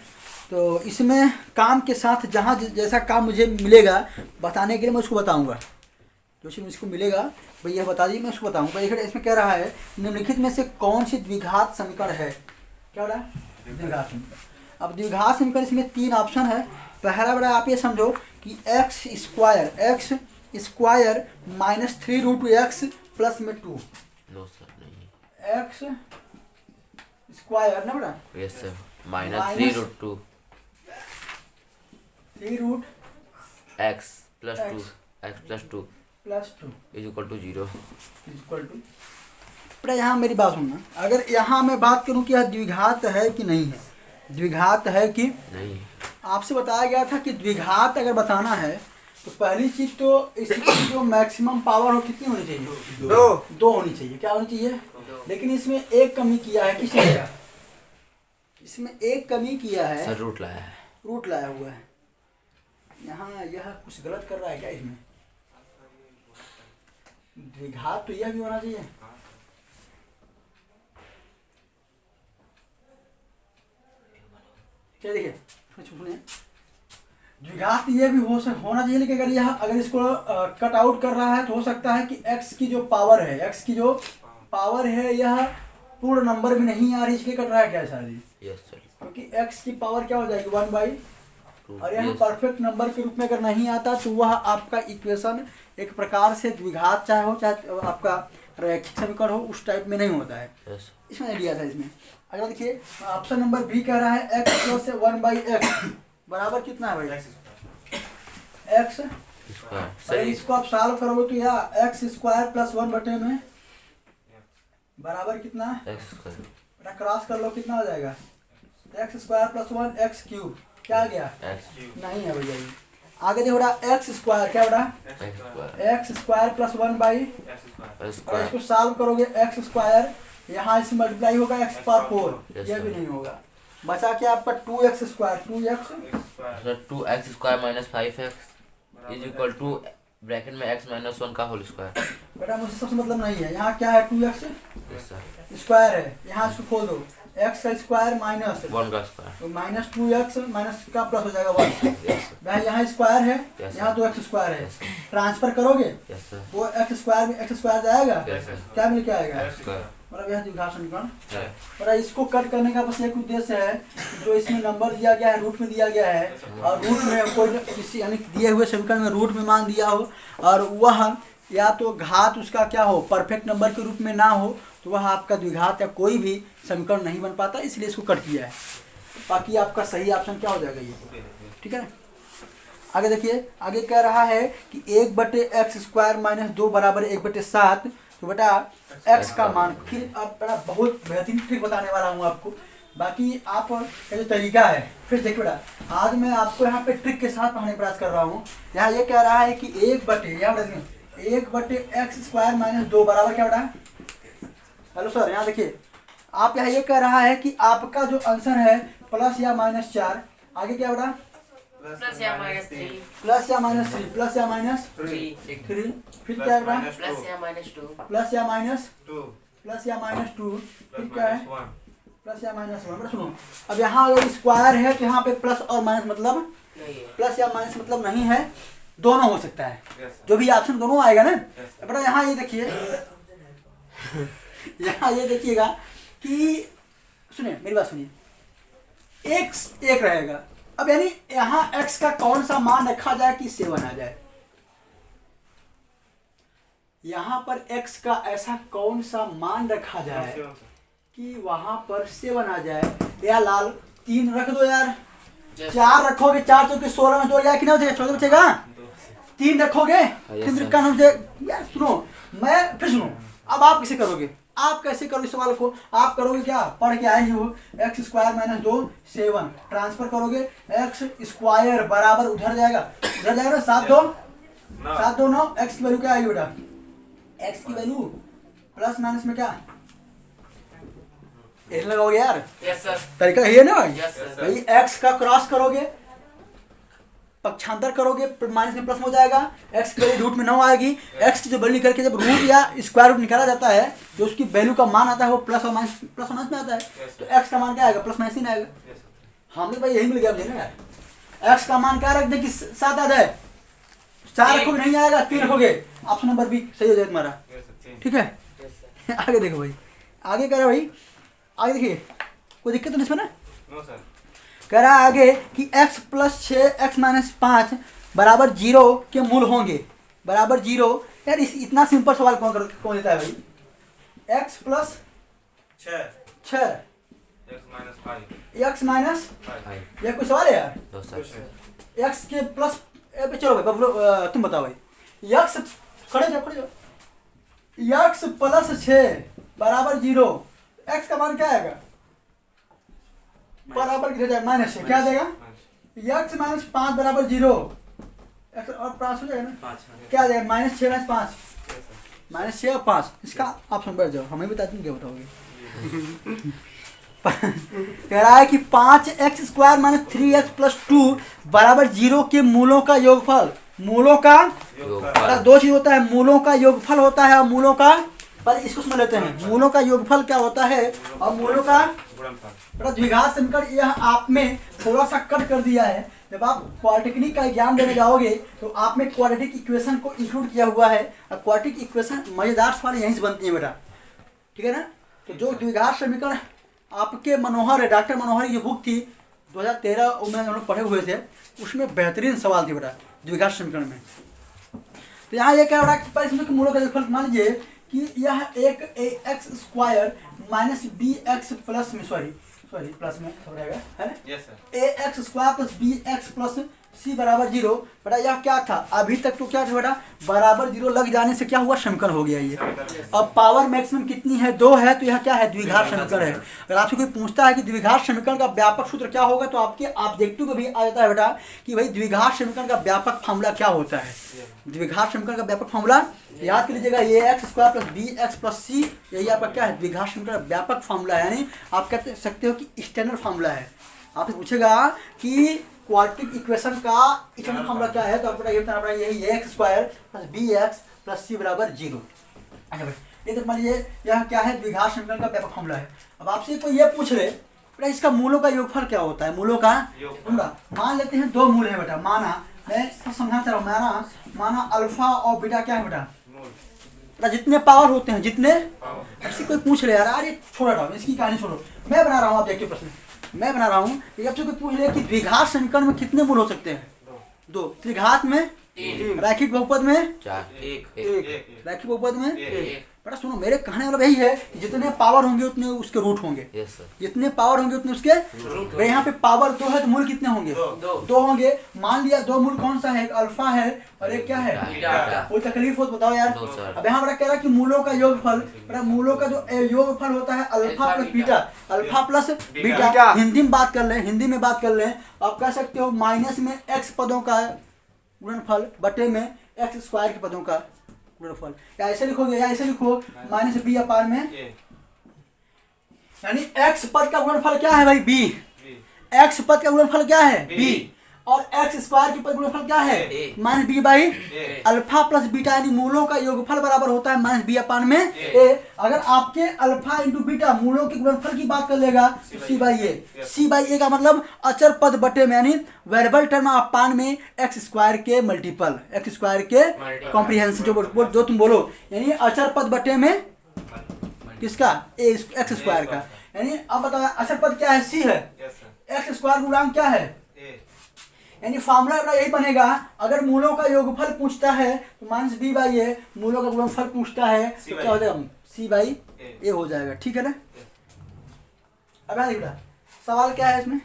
तो इसमें काम के साथ जहाँ जैसा काम मुझे मिलेगा बताने के लिए मैं उसको बताऊंगा, जो चीज़ मुझको मिलेगा भाई यह बता दीजिए, मैं उसको बताऊंगा। इसमें कह रहा है निम्नलिखित में से कौन सी द्विघात समीकरण है, क्या हो रहा है? द्विघात समीकरण। अब द्विघात समीकरण इसमें 3 ऑप्शन है। पहला बड़ा आप ये समझो कि x square minus 3√x plus में 2। नो सर, नहीं। एक्स स्क्वायर ना बेटा? Yes sir. -3√2 3√x plus 2 plus 2 is equal to 0 equal to. बेटा यहाँ मेरी बात सुनना, अगर यहाँ मैं बात करूँ कि यह द्विघात है कि नहीं है, द्विघात है कि नहीं, आपसे बताया गया था कि द्विघात अगर बताना है तो पहली चीज तो इसकी जो मैक्सिमम पावर हो कितनी होनी चाहिए? 2 होनी चाहिए। क्या होनी चाहिए? लेकिन इसमें एक कमी किया है, किसने? इसमें एक कमी किया है, सर रूट लाया है। रूट लाया हुआ है। यहाँ यह कुछ गलत कर रहा है क्या इसमें? द्विघात तो यह भी होना चाहिए। क्या देखिए सुनिए, द्विघात ये भी होना चाहिए, लेकिन अगर इसको कट आउट कर रहा है तो हो सकता है कि x की जो पावर है, यह पूर्ण नंबर में नहीं आ रही, इसलिए कट रहा है क्या शायद? Yes sir. क्योंकि x की पावर क्या हो जाएगी 1/2, और यह परफेक्ट नंबर के रूप में अगर नहीं आता तो वह आपका इक्वेशन एक प्रकार से द्विघात चाहे आपका रैखिक समीकरण हो, उस टाइप में नहीं होता है। यस। इसमें दिया था इसमें। अगर देखिए ऑप्शन नंबर बी कह रहा है x प्लस 1/x बराबर कितना है भाई? x square. अगर इसको आप सॉल्व करोगे तो यह x स्क्वायर प्लस 1/में बराबर कितना है? x square. बेटा क्रॉस कर लो, कितना हो जाएगा? x square plus 1 x cube. क्या आ गया? x नहीं है भैया ये। आगे देखो बेटा x स्क्वायर, क्या बेटा? x स्क्वायर प्लस 1/, और इसको सॉल्व करोगे x स्क्वायर, यहाँ इससे मल्टीप्लाई होगा x पावर 4, यह भी नहीं होगा। बचा क्या आपका 2x square, 2x square minus 5x is equal to bracket में x माइनस 1 का होल स्क्वायर। बेटा मुझे सबसे मतलब नहीं है, यहाँ क्या है 2x यस सर। स्क्वायर है, यहाँ इसको खोल दो, x का स्क्वायर माइनस 1 का स्क्वायर, तो माइनस 2x माइनस का प्लस हो जाएगा 1। Yes sir. भाई यहाँ स्क्वायर है, Yes, यहाँ sir. 2x स्क्वायर है, ट्रांसफर करोगे यस सर। वो x स्क्वायर में x स्क्वायर जाएगा, यस सर। क्या मिल के आएगा? स्क्वायर मतलब यह द्विघात समीकरण। है। और इसको कट करने का बस एक उद्देश्य है, जो इसमें नंबर दिया गया है रूट में दिया गया है, और रूट में कोई किसी यानी दिए हुए समीकरण में रूट में मान दिया हो, और वह या तो घात उसका क्या हो, परफेक्ट नंबर के रूप में ना हो, तो वह आपका द्विघात या कोई भी समीकरण नहीं बन पाता, इसलिए इसको कट किया है। बाकी आपका सही ऑप्शन क्या हो जाएगा ये, ठीक है ना। आगे देखिए, आगे कह रहा है कि 1/x स्क्वायर माइनस 2 बराबर 1/7, तो बेटा x का मान, फिर अब बड़ा बहुत बेहतरीन ट्रिक बताने वाला हूँ आपको। बाकी आप का जो तरीका है, फिर देखिए बेटा आज मैं आपको यहाँ पे ट्रिक के साथ पढ़ाने का प्रयास कर रहा हूँ। यहाँ ये कह रहा है कि 1/x² माइनस 2 बराबर क्या बेटा? हेलो सर, यहाँ देखिए आप यहाँ ये कह रहा है कि आपका जो आंसर है प्लस या माइनस 4, आगे क्या बेटा? प्लस या माइनस 3, प्लस या माइनस 3, प्लस या माइनस 3, फिर क्या है बेटा? प्लस या माइनस 2, प्लस या माइनस 2, फिर क्या है? प्लस या माइनस 1। सुनो, अब यहाँ अगर स्क्वायर है तो यहाँ पे प्लस और माइनस मतलब नहीं है। प्लस या माइनस मतलब नहीं है, दोनों हो सकता है। जो भी ऑप्शन दोनों आएगा ना। बेटा यहाँ ये देखिए यहाँ ये देखिएगा कि सुनिए मेरी बात सुनिए, x 1 रहेगा। अब यानी यहाँ x का कौन सा मान रखा जाए कि 7 आ जाए? यहाँ पर x का ऐसा कौन सा मान रखा जाए कि वहां पर 7 आ जाए? या लाल 3 रख दो यार, 4 रखोगे 4 चौके 16 में 2 जाए कि नहीं बचेगा? 14 बचेगा। 3 रखोगे यार सुनो, मैं फिर सुनो, अब आप कैसे करोगे? आप कैसे करोगे सवाल को? आप करोगे क्या, पढ़ के आए हो x² माइनस 2 7 ट्रांसफर करोगे, x² बराबर उधर जाएगा ना 7 2 9। x की वैल्यू क्या आएगी बेटा? x की वैल्यू प्लस माइनस में क्या ऐसे लगाओगे यार? Yes sir. तरीका है ना भाई? Yes sir. भाई x का क्रॉस करोगे, पक्षांतर करोगे, माइनस में प्लस हो जाएगा, x की वैल्यू रूट में 9 आएगी। x की जो वैल्यू करके जब रूट या स्क्वायर रूट निकाला जाता है, जो उसकी वैल्यू का मान आता है वो प्लस और माइनस में आता है। तो x का मान क्या आएगा? प्लस माइनस ही आएगा। हमें भाई यही मिल गया मुझे ना यार। x का मान क्या रख दे कि 7 आ जाए? 4 रखोगे नहीं आएगा, 3 रखोगे, ऑप्शन नंबर बी सही हो जाएगा तुम्हारा। ठीक है, आगे देखो भाई, आगे कह रहा भाई, आगे देखिए कोई दिक्कत तो नहीं इसमें ना? कह रहा है आगे कि x प्लस 6 x माइनस 5 बराबर 0 के मूल होंगे, बराबर 0। यार इतना सिंपल सवाल कौन देता है भाई? x प्लस 6 x माइनस, ये कोई सवाल है यार? x के प्लस, चलो भाई बबलू तुम बताओ भाई। x खड़े जाओ, x प्लस 6 बराबर 0, x का मान क्या आएगा? बराबर किधर जाएगा? माइनस 6 क्या आ जाएगा? x माइनस 5 बराबर 0, x और प्लस हो जाएगा ना, क्या आ जाएगा? माइनस 6 माइनस 5, माइनस 6 और 5। इसका ऑप्शन बढ़ जाओ, हमें बता, तुम क्या बताओगे? कह रहा है कि 5x² माइनस 3x प्लस 2 बराबर 0 के मूलों का योगफल, मूलों का दो चीज होता है, मूलों का योगफल होता है और मूलों का, पर इसको समझ लेते हैं, मूलों का योगफल क्या होता है और मूलों का द्विघात समीकरण। यह आप में थोड़ा सा कट कर दिया है, जब आप क्वाड्रेटिक का एग्जाम देने जाओगे तो आप में क्वाड्रेटिक इक्वेशन को इंक्लूड किया हुआ है, और क्वाड्रेटिक इक्वेशन मजेदार सवाल यहीं से बनती है बेटा, ठीक है ना? तो जो द्विघात समीकरण आपके मनोहर है, डॉक्टर मनोहर की जो बुक थी 2013 में हम लोग पढ़े हुए थे, उसमें बेहतरीन सवाल थी बेटा द्विघात समीकरण में। तो यहाँ ये क्या हो रहा है कि इसमें मूलों का योगफल मान लीजिए कि यह एक x² माइनस bx प्लस में सॉरी प्लस में हो जाएगा, है ना? Yes sir. ax² plus bx plus c बराबर 0। बेटा यह क्या था? अभी तक तो क्या था बेटा? बराबर 0 लग जाने से क्या हुआ? समीकरण हो गया ये। अब पावर मैक्सिमम कितनी है? 2 है, तो यह क्या है? द्विघात समीकरण है। अगर आपसे कोई पूछता है कि द्विघात समीकरण का व्यापक सूत्र क्या होगा, तो आपके ऑब्जेक्टिव में भी आ जाता है बेटा कि भाई द्विघात समीकरण का व्यापक फॉर्मूला क्या होता है। द्विघात समीकरण का व्यापक फॉर्मूला याद कर लीजिएगा, ये x² plus bx plus c, यही आपका क्या है? द्विघात समीकरण का व्यापक फॉर्मूला है। यानी आप कह सकते हो कि स्टैंडर्ड फॉर्मूला है। आपसे पूछेगा कि क्वाड्रेटिक इक्वेशन का स्टैंडर्ड फॉर्मूला क्या है, तो आपको ये बताना पड़ेगा, यही x² plus bx plus c बराबर 0। अच्छा भाई, ये तो मान लीजिए यह क्या है? द्विघात समीकरण का व्यापक फॉर्मूला है। अब आपसे कोई ये पूछ ले बेटा इसका मूलों का योगफल क्या होता है? मूलों का मान लेते हैं 2 मूल है बेटा, माना मैं समझाना चाह रहा हूँ, माना अल्फा और बीटा क्या है बेटा? जितने पावर होते हैं, जितने, ऐसे कोई पूछ ले यार, अरे छोड़ रहा हूँ, इसकी कहानी छोड़ो, मैं बना रहा हूँ, आप देखिए प्रश्न मैं बना रहा हूँ। जब से कोई पूछ ले कि द्विघात समीकरण में कितने मूल हो सकते हैं? 2, त्रिघात में 3, रैखिक बहुपद में 4, 1, रैखिक बहुपद में 1, बेटा सुनो, मेरे कहने वाला यही है कि जितने पावर होंगे उतने उसके रूट होंगे। Yes sir. जितने पावर होंगे उतने उसके भाई यहाँ पे पावर 2 है तो मूल कितने होंगे? दो होंगे। मान लिया 2 मूल कौन सा है? एक अल्फा है और एक क्या है? बीटा। कोई तकलीफ हो तो बताओ यार। No sir. अब यहाँ बड़ा कह रहा है कि मूलों का योगफल, बड़ा मूलों का जो योगफल होता है alpha plus beta, alpha plus beta. Hindi में बात कर लें, हिंदी में बात कर लें, आप कह सकते हो माइनस में x पदों का गुणनफल बटे में x स्क्वायर के पदों का गुणनफल। या ऐसे लिखोगे या ऐसे लिखो माइनस बी अपान में, यानी x पद का गुणनफल क्या है भाई? b। x पद का गुणनफल क्या है? b। और x स्क्वायर की पद गुणनफल क्या है? Minus B by alpha plus beta, यानी मूलों का योगफल बराबर होता है माइनस बी अपान में a। अगर आपके अल्फा इंटू बीटा मूलों के गुणनफल की बात कर लेगा तो c by A. c by A का मतलब अचर पद बटे में, यानी वेरिएबल टर्म अपान में x स्क्वायर के मल्टीपल, x स्क्वायर के कॉम्प्रिहेंशन जो तुम बोलो, यानी अचर पद बटे में किसका? ए एक्स स्क्वायर का। यानी अब बताओ अचर पद क्या है? c है। एक्स स्क्वायर गुणांक क्या है? यानी फार्मूला अपना यही बनेगा, अगर मूलों का योगफल पूछता है तो माइनस बी बाई ए, मूलों का गुणनफल पूछता है तो क्या हो जाएगा? सी बाई ए हो जाएगा। ठीक है ना? अब यहाँ देखिए सवाल क्या है इसमें,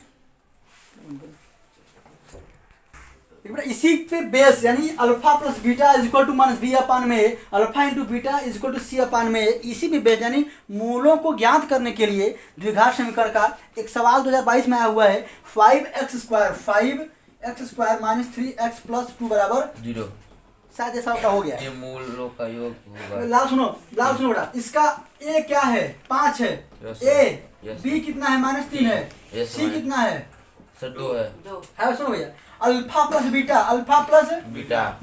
इसी पे बेस, यानी alpha plus beta is equal to minus B upon में alpha into beta is equal to C upon में, इसी पे बेस, यानी मूलों को ज्ञात करने के लिए द्विघात समीकरण का एक सवाल 2022 में आया हुआ है। 5x square minus 3x plus 2 बराबर 0। शायद ऐसा होता हो गया। ये मूलों का योग होगा। लाल सुनो बेटा, इसका a क्या है? 5 है। a b कितना है? -3 है। c कितना है? सर 2 है। है सुनो भैया, alpha plus beta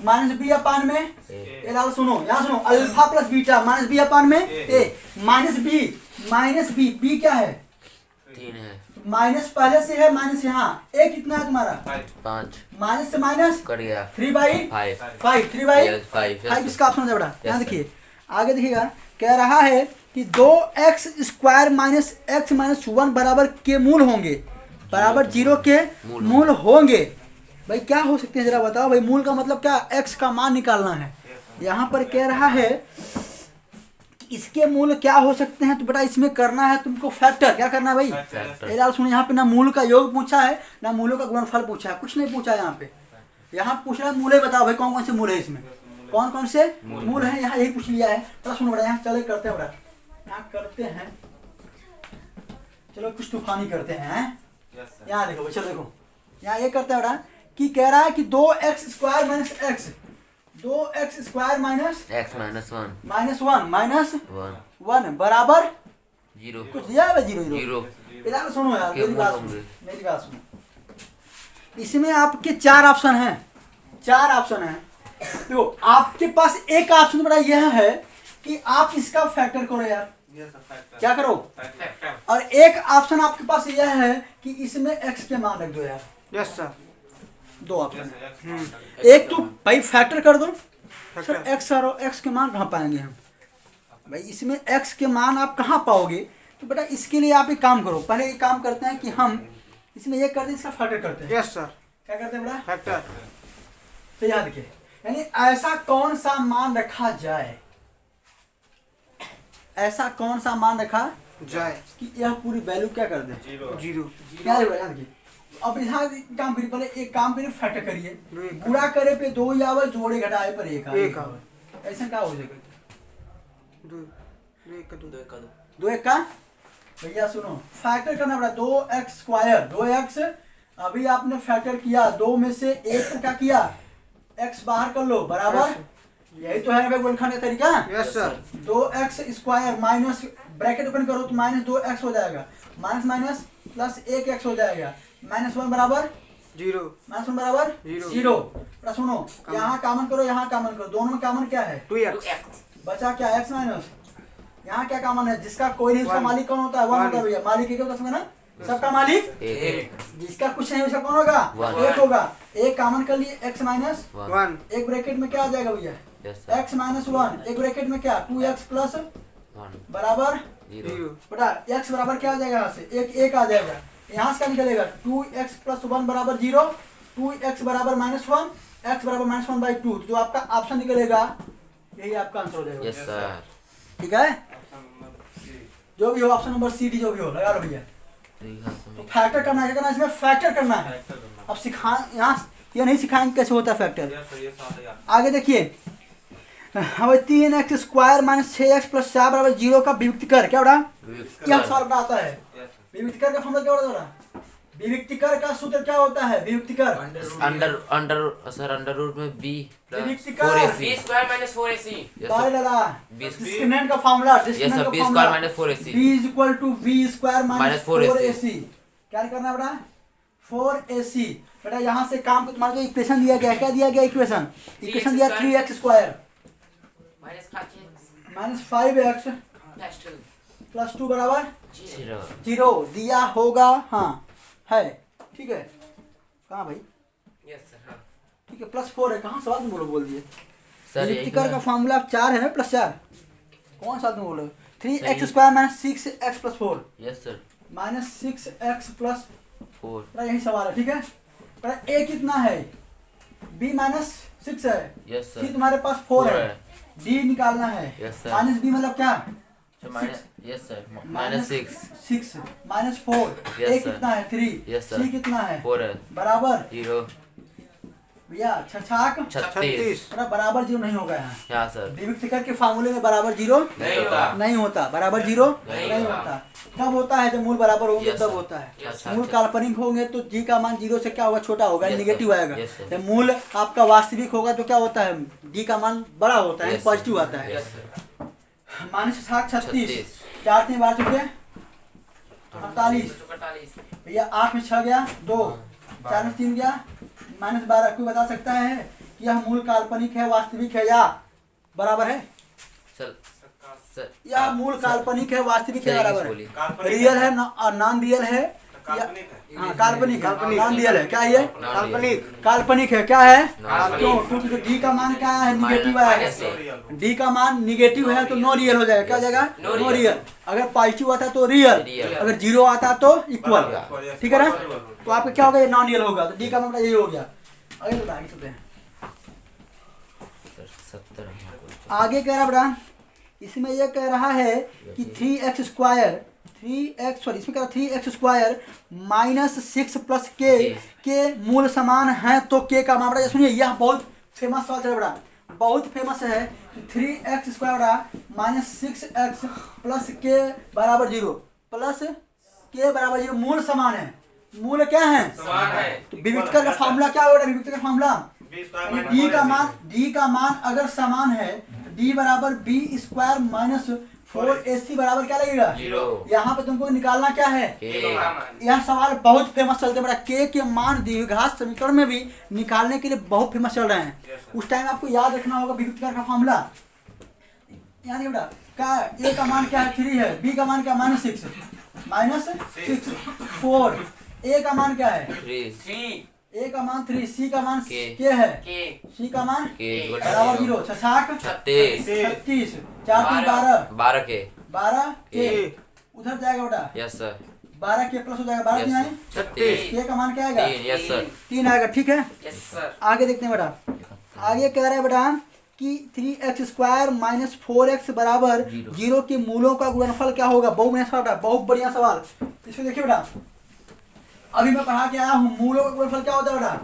minus B upon में ए। लाल सुनो, यहाँ सुनो, alpha plus beta minus B upon में ए, माइनस बी बी क्या है? 3 है। माइनस पहले से है, माइनस यहाँ ए कितना है तुम्हारा? 5। माइनस से माइनस कट गया। 3 बाई 5 3 बाई 5 इसका ऑप्शन है बेटा। यहाँ देखिए आगे देखिएगा, कह रहा है कि 2x square minus x minus 1 बराबर के मूल होंगे, बराबर 0 के मूल होंगे। भाई क्या हो सकते हैं जरा बताओ भाई, मूल का मतलब क्या? x का मान निकालना है। यहाँ पर कह रहा है इसके मूल क्या हो सकते हैं, तो बेटा इसमें करना है तुमको फैक्टर। क्या करना है भाई? यार सुनो, यहाँ पे ना मूल का योग पूछा है ना मूलों का गुणनफल पूछा है, कुछ नहीं पूछा है। यहाँ पे यहाँ पूछ रहा है मूल बताओ भाई, कौन कौन से मूल है इसमें, कौन कौन से मूल है, यहाँ यही पूछ लिया है। तो सुनो बेटा, यहाँ चले करते हैं बेटा, यहाँ करते हैं, चलो कुछ तूफानी करते हैं। यहाँ देखो, चलो देखो यहाँ ये करते हैं बेटा कि कह रहा है कि 2x square minus x, 2x square minus x minus 1 minus 1 बराबर 0। कुछ दिया है 0। इधर सुनो यार, मेरी बात सुनो। इसमें आपके 4 ऑप्शन हैं, 4 ऑप्शन हैं। देखो आपके पास एक ऑप्शन बड़ा यह है कि आप इसका फैक्टर करो यार, क्या करो, और एक ऑप्शन आपके पास यह है कि इसमें x के मान रख दो यार। Yes sir. 2 ऑप्शन। एक तो भाई फैक्टर कर दो सर, x और x के मान कहाँ पाएंगे हम भाई? इसमें x के मान आप कहाँ पाओगे? तो बेटा इसके लिए आप एक काम करो, पहले एक काम करते हैं कि हम इसमें ये करते हैं, इसका फैक्टर करते हैं। Yes sir. क्या करते हैं बेटा? फैक्टर। तो याद रखिए, यानी ऐसा कौन सा मान रखा जाए, ऐसा कौन सा मान रखा जाए कि यह पूरी वैल्यू क्या कर दे? 0। क्या याद रखिए। अब यहाँ काम करिए, पहले एक काम करिए, फैक्टर करिए। गुणा करे पे 2 आवे, जोड़े घटाए पर 1 आवे। ऐसा क्या हो जाएगा? 2 1 का भैया सुनो, फैक्टर करना पड़ा। 2x स्क्वायर 2x, अभी आपने फैक्टर किया, 2 में से 1 को क्या किया? x बाहर कर लो, बराबर यही तो है गुणनखंड का तरीका। Yes sir. 2x square minus bracket open करो तो माइनस 2x हो जाएगा, माइनस माइनस प्लस 1x हो जाएगा, -1 बराबर 0। -1 बराबर 0। सुनो, यहाँ कॉमन करो, यहाँ कॉमन करो, दोनों में कॉमन क्या है? 2x। बचा क्या? x माइनस, यहाँ क्या कॉमन है? जिसका कोई नहीं उसका मालिक कौन होता है? 1 होता है भैया। मालिक एक होता है ना, सबका मालिक एक। जिसका कुछ नहीं उसका कौन होगा? 1 होगा। एक कॉमन कर लिए, x माइनस 1। एक ब्रैकेट में क्या आ जाएगा भैया? x माइनस 1, एक ब्रैकेट में क्या? 2x प्लस 1 बराबर 0। बेटा x बराबर क्या आ जाएगा? यहाँ से एक आ जाएगा, यहाँ से क्या निकलेगा? 2x प्लस 1 बराबर 0, 2x बराबर -1, x बराबर -1/2। जो आपका ऑप्शन निकलेगा यही आपका आंसर हो जाएगा। Yes sir. ठीक है, जो भी हो ऑप्शन नंबर सी डी जो भी हो लगा लो भैया। तो फैक्टर करना है, क्या करना है इसमें, फैक्टर करना है। अब सिखा यहाँ ये नहीं सिखाएंगे कैसे होता है फैक्टर। आगे देखिए, हमें 3x² माइनस 6x प्लस 4 बराबर 0 का विविक्तिकर क्या बड़ा, यह सवाल बड़ा आता है। विविक्तिकर का फॉर्मूला क्या होता है, विविक्तिकर का सूत्र क्या होता है, विविक्तिकर अंडर रूट में b विविक्तिकर b स्क्वायर माइनस 4ac। दाई दादा b डिस्क्रिमिनेंट का फॉर्मूला, yes डिस्क्रिमिनेंट sir का b formula square minus 4ac b is equal to v square minus Minus 4ac। 4ac। क्या करना है बेटा, 4ac। बेटा यहाँ से काम मान लो इक्वेशन दिया गया है, क्या दिया गया इक्वेशन, इक्वेशन दिया 3x² माइनस 5x प्लस 2 बराबर 0 दिया होगा, हाँ है, ठीक है। कहाँ भाई, यस सर, हाँ ठीक है, प्लस 4 है, कहाँ सवाल में बोल दिए। सर विविक्तिकर का फॉर्मूला 4 है ना, प्लस 4 कौन सा तुम बोलो, 3x² minus 6x plus 4 yes sir minus 6x plus 4 यही सवाल है, ठीक है। पर a कितना है, b माइनस 6 है, यस c सर तुम्हारे पास 4 है, d निकालना है। Yes, sir. माइनस b मतलब क्या, yes sir minus 6 minus 4, Yes, a sir. कितना है 3, Yes, sir. c कितना है 4 है बराबर 0 भैया छछाक 36 बराबर 0 नहीं होगा यहाँ। यहाँ सर विविक्तिकर के फार्मूले में बराबर 0 नहीं होता। नहीं होता, बराबर 0 नहीं नहीं होता। होता। कब होता है, जब मूल बराबर होंगे Yes, तब sir. होता है। Yes, sir. मूल काल्पनिक होंगे तो जी का मान 0 से क्या होगा, छोटा होगा, Yes, sir. निगेटिव आएगा। Yes, sir. जब मूल आपका वास्तविक होगा तो क्या होता है, डी का मान बड़ा होता है, Yes, sir. पॉजिटिव आता है। Yes, sir. माइनस 36 36 4 3 12 चुके 48 48 भैया, 8 में 6 गया 2, 4 में 3 गया माइनस 12। कोई बता सकता है कि यह मूल काल्पनिक है, वास्तविक है या बराबर है, सर या मूल काल्पनिक है, वास्तविक है, सही बराबर बोलिए। है, रियल है नॉन रियल है, हाँ काल्पनिक है, नॉन रियल है, क्या ये काल्पनिक है, क्या है, क्यों, क्योंकि डी का मान क्या है, निगेटिव है, डी का मान निगेटिव है तो नो रियल हो जाएगा, क्या हो जाएगा, नो रियल। अगर पॉजिटिव आता तो रियल, अगर 0 आता तो इक्वल, ठीक है ना। तो आपका क्या होगा, ये नॉन रियल होगा, तो डी का मतलब यही हो गया। आगे बता, आगे चलते हैं। आगे कह रहा बेटा, इसमें यह कह रहा है कि 3x सॉरी इसमें कह रहा 3x² माइनस 6 प्लस के मूल समान है तो के का मान बड़ा, सुनिए यह बहुत फेमस सवाल है बड़ा, बहुत फेमस है। 3x² माइनस 6x प्लस के बराबर 0 प्लस के बराबर 0 मूल समान है, मूल क्या है, समान है। तो विविक्तिकर का फार्मूला क्या होगा, विविक्तिकर का फार्मूला डी का मान अगर समान है, डी बराबर बी स्क्वायर माइनस 4ac बराबर क्या लगेगा, 0। यहाँ पे तुमको निकालना क्या है, यह सवाल बहुत फेमस चलते हैं, के के मान द्विघात समीकरण में भी निकालने के लिए बहुत फेमस चल रहे हैं। उस टाइम आपको याद रखना होगा विविक्तिकर का फार्मूला, याद है बेटा, क्या ए का मान क्या है 3 है, बी का मान क्या माइनस 6 4, ए का मान क्या है 3 ए का मान 3, सी का मान के है, के सी का मान के बराबर 0 छछाक 36 36 4 3 12 12 के 12 के उधर जाएगा बेटा, यस सर 12 के प्लस हो जाएगा, 12 यस नहीं सर आए, 36 के का मान क्या आएगा 3 यस सर 3 आएगा, ठीक है। Yes sir. आगे देखते हैं बेटा, आगे कह रहा है बेटा कि 3x² माइनस 4x बराबर 0 के मूलों का गुणनफल क्या होगा, बहुत बढ़िया सवाल, बहुत बढ़िया सवाल। इसको देखिए बेटा, अभी मैं पढ़ा के आया हूँ, मूलों का गुणनफल क्या होता है बेटा,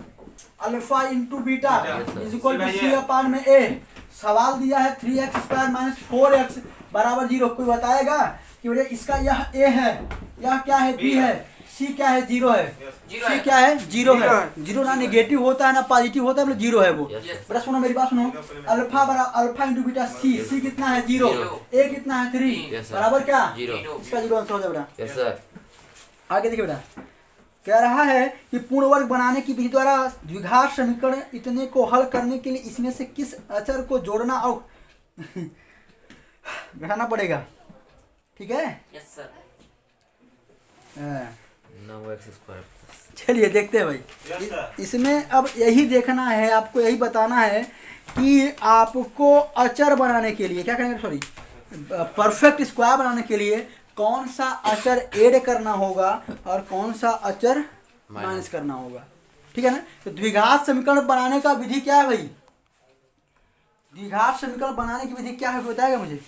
alpha into beta is equal to C upon में ए। सवाल दिया है 3x² माइनस 4x बराबर 0। कोई बताएगा कि बेटा इसका यह ए है, यह क्या है बी है, सी क्या है 0 है, सी क्या है 0 है, 0 ना निगेटिव होता है ना पॉजिटिव होता है, मतलब 0 है वो। बेटा सुनो मेरी बात सुनो, अल्फा इंटू बीटा सी कितना है 0, ए कितना है 3 बराबर क्या 0। इसका 0 आंसर हो जाए बेटा। यस सर आगे देखिए बेटा, कह रहा है कि पूर्ण वर्ग बनाने की विधि द्वारा द्विघात समीकरण इतने को हल करने के लिए इसमें से किस अचर को जोड़ना और घटाना पड़ेगा, ठीक है। Yes sir. 9x²। चलिए देखते हैं भाई, इसमें अब यही देखना है, आपको यही बताना है कि आपको अचर बनाने के लिए क्या करेंगे, सॉरी परफेक्ट स्क्वायर बनाने के लिए कौन सा अचर ऐड करना होगा और कौन सा अचर माइनस करना होगा, ठीक है ना। तो द्विघात समीकरण बनाने का विधि क्या है भाई, द्विघात समीकरण बनाने की विधि क्या है बताएगा मुझे?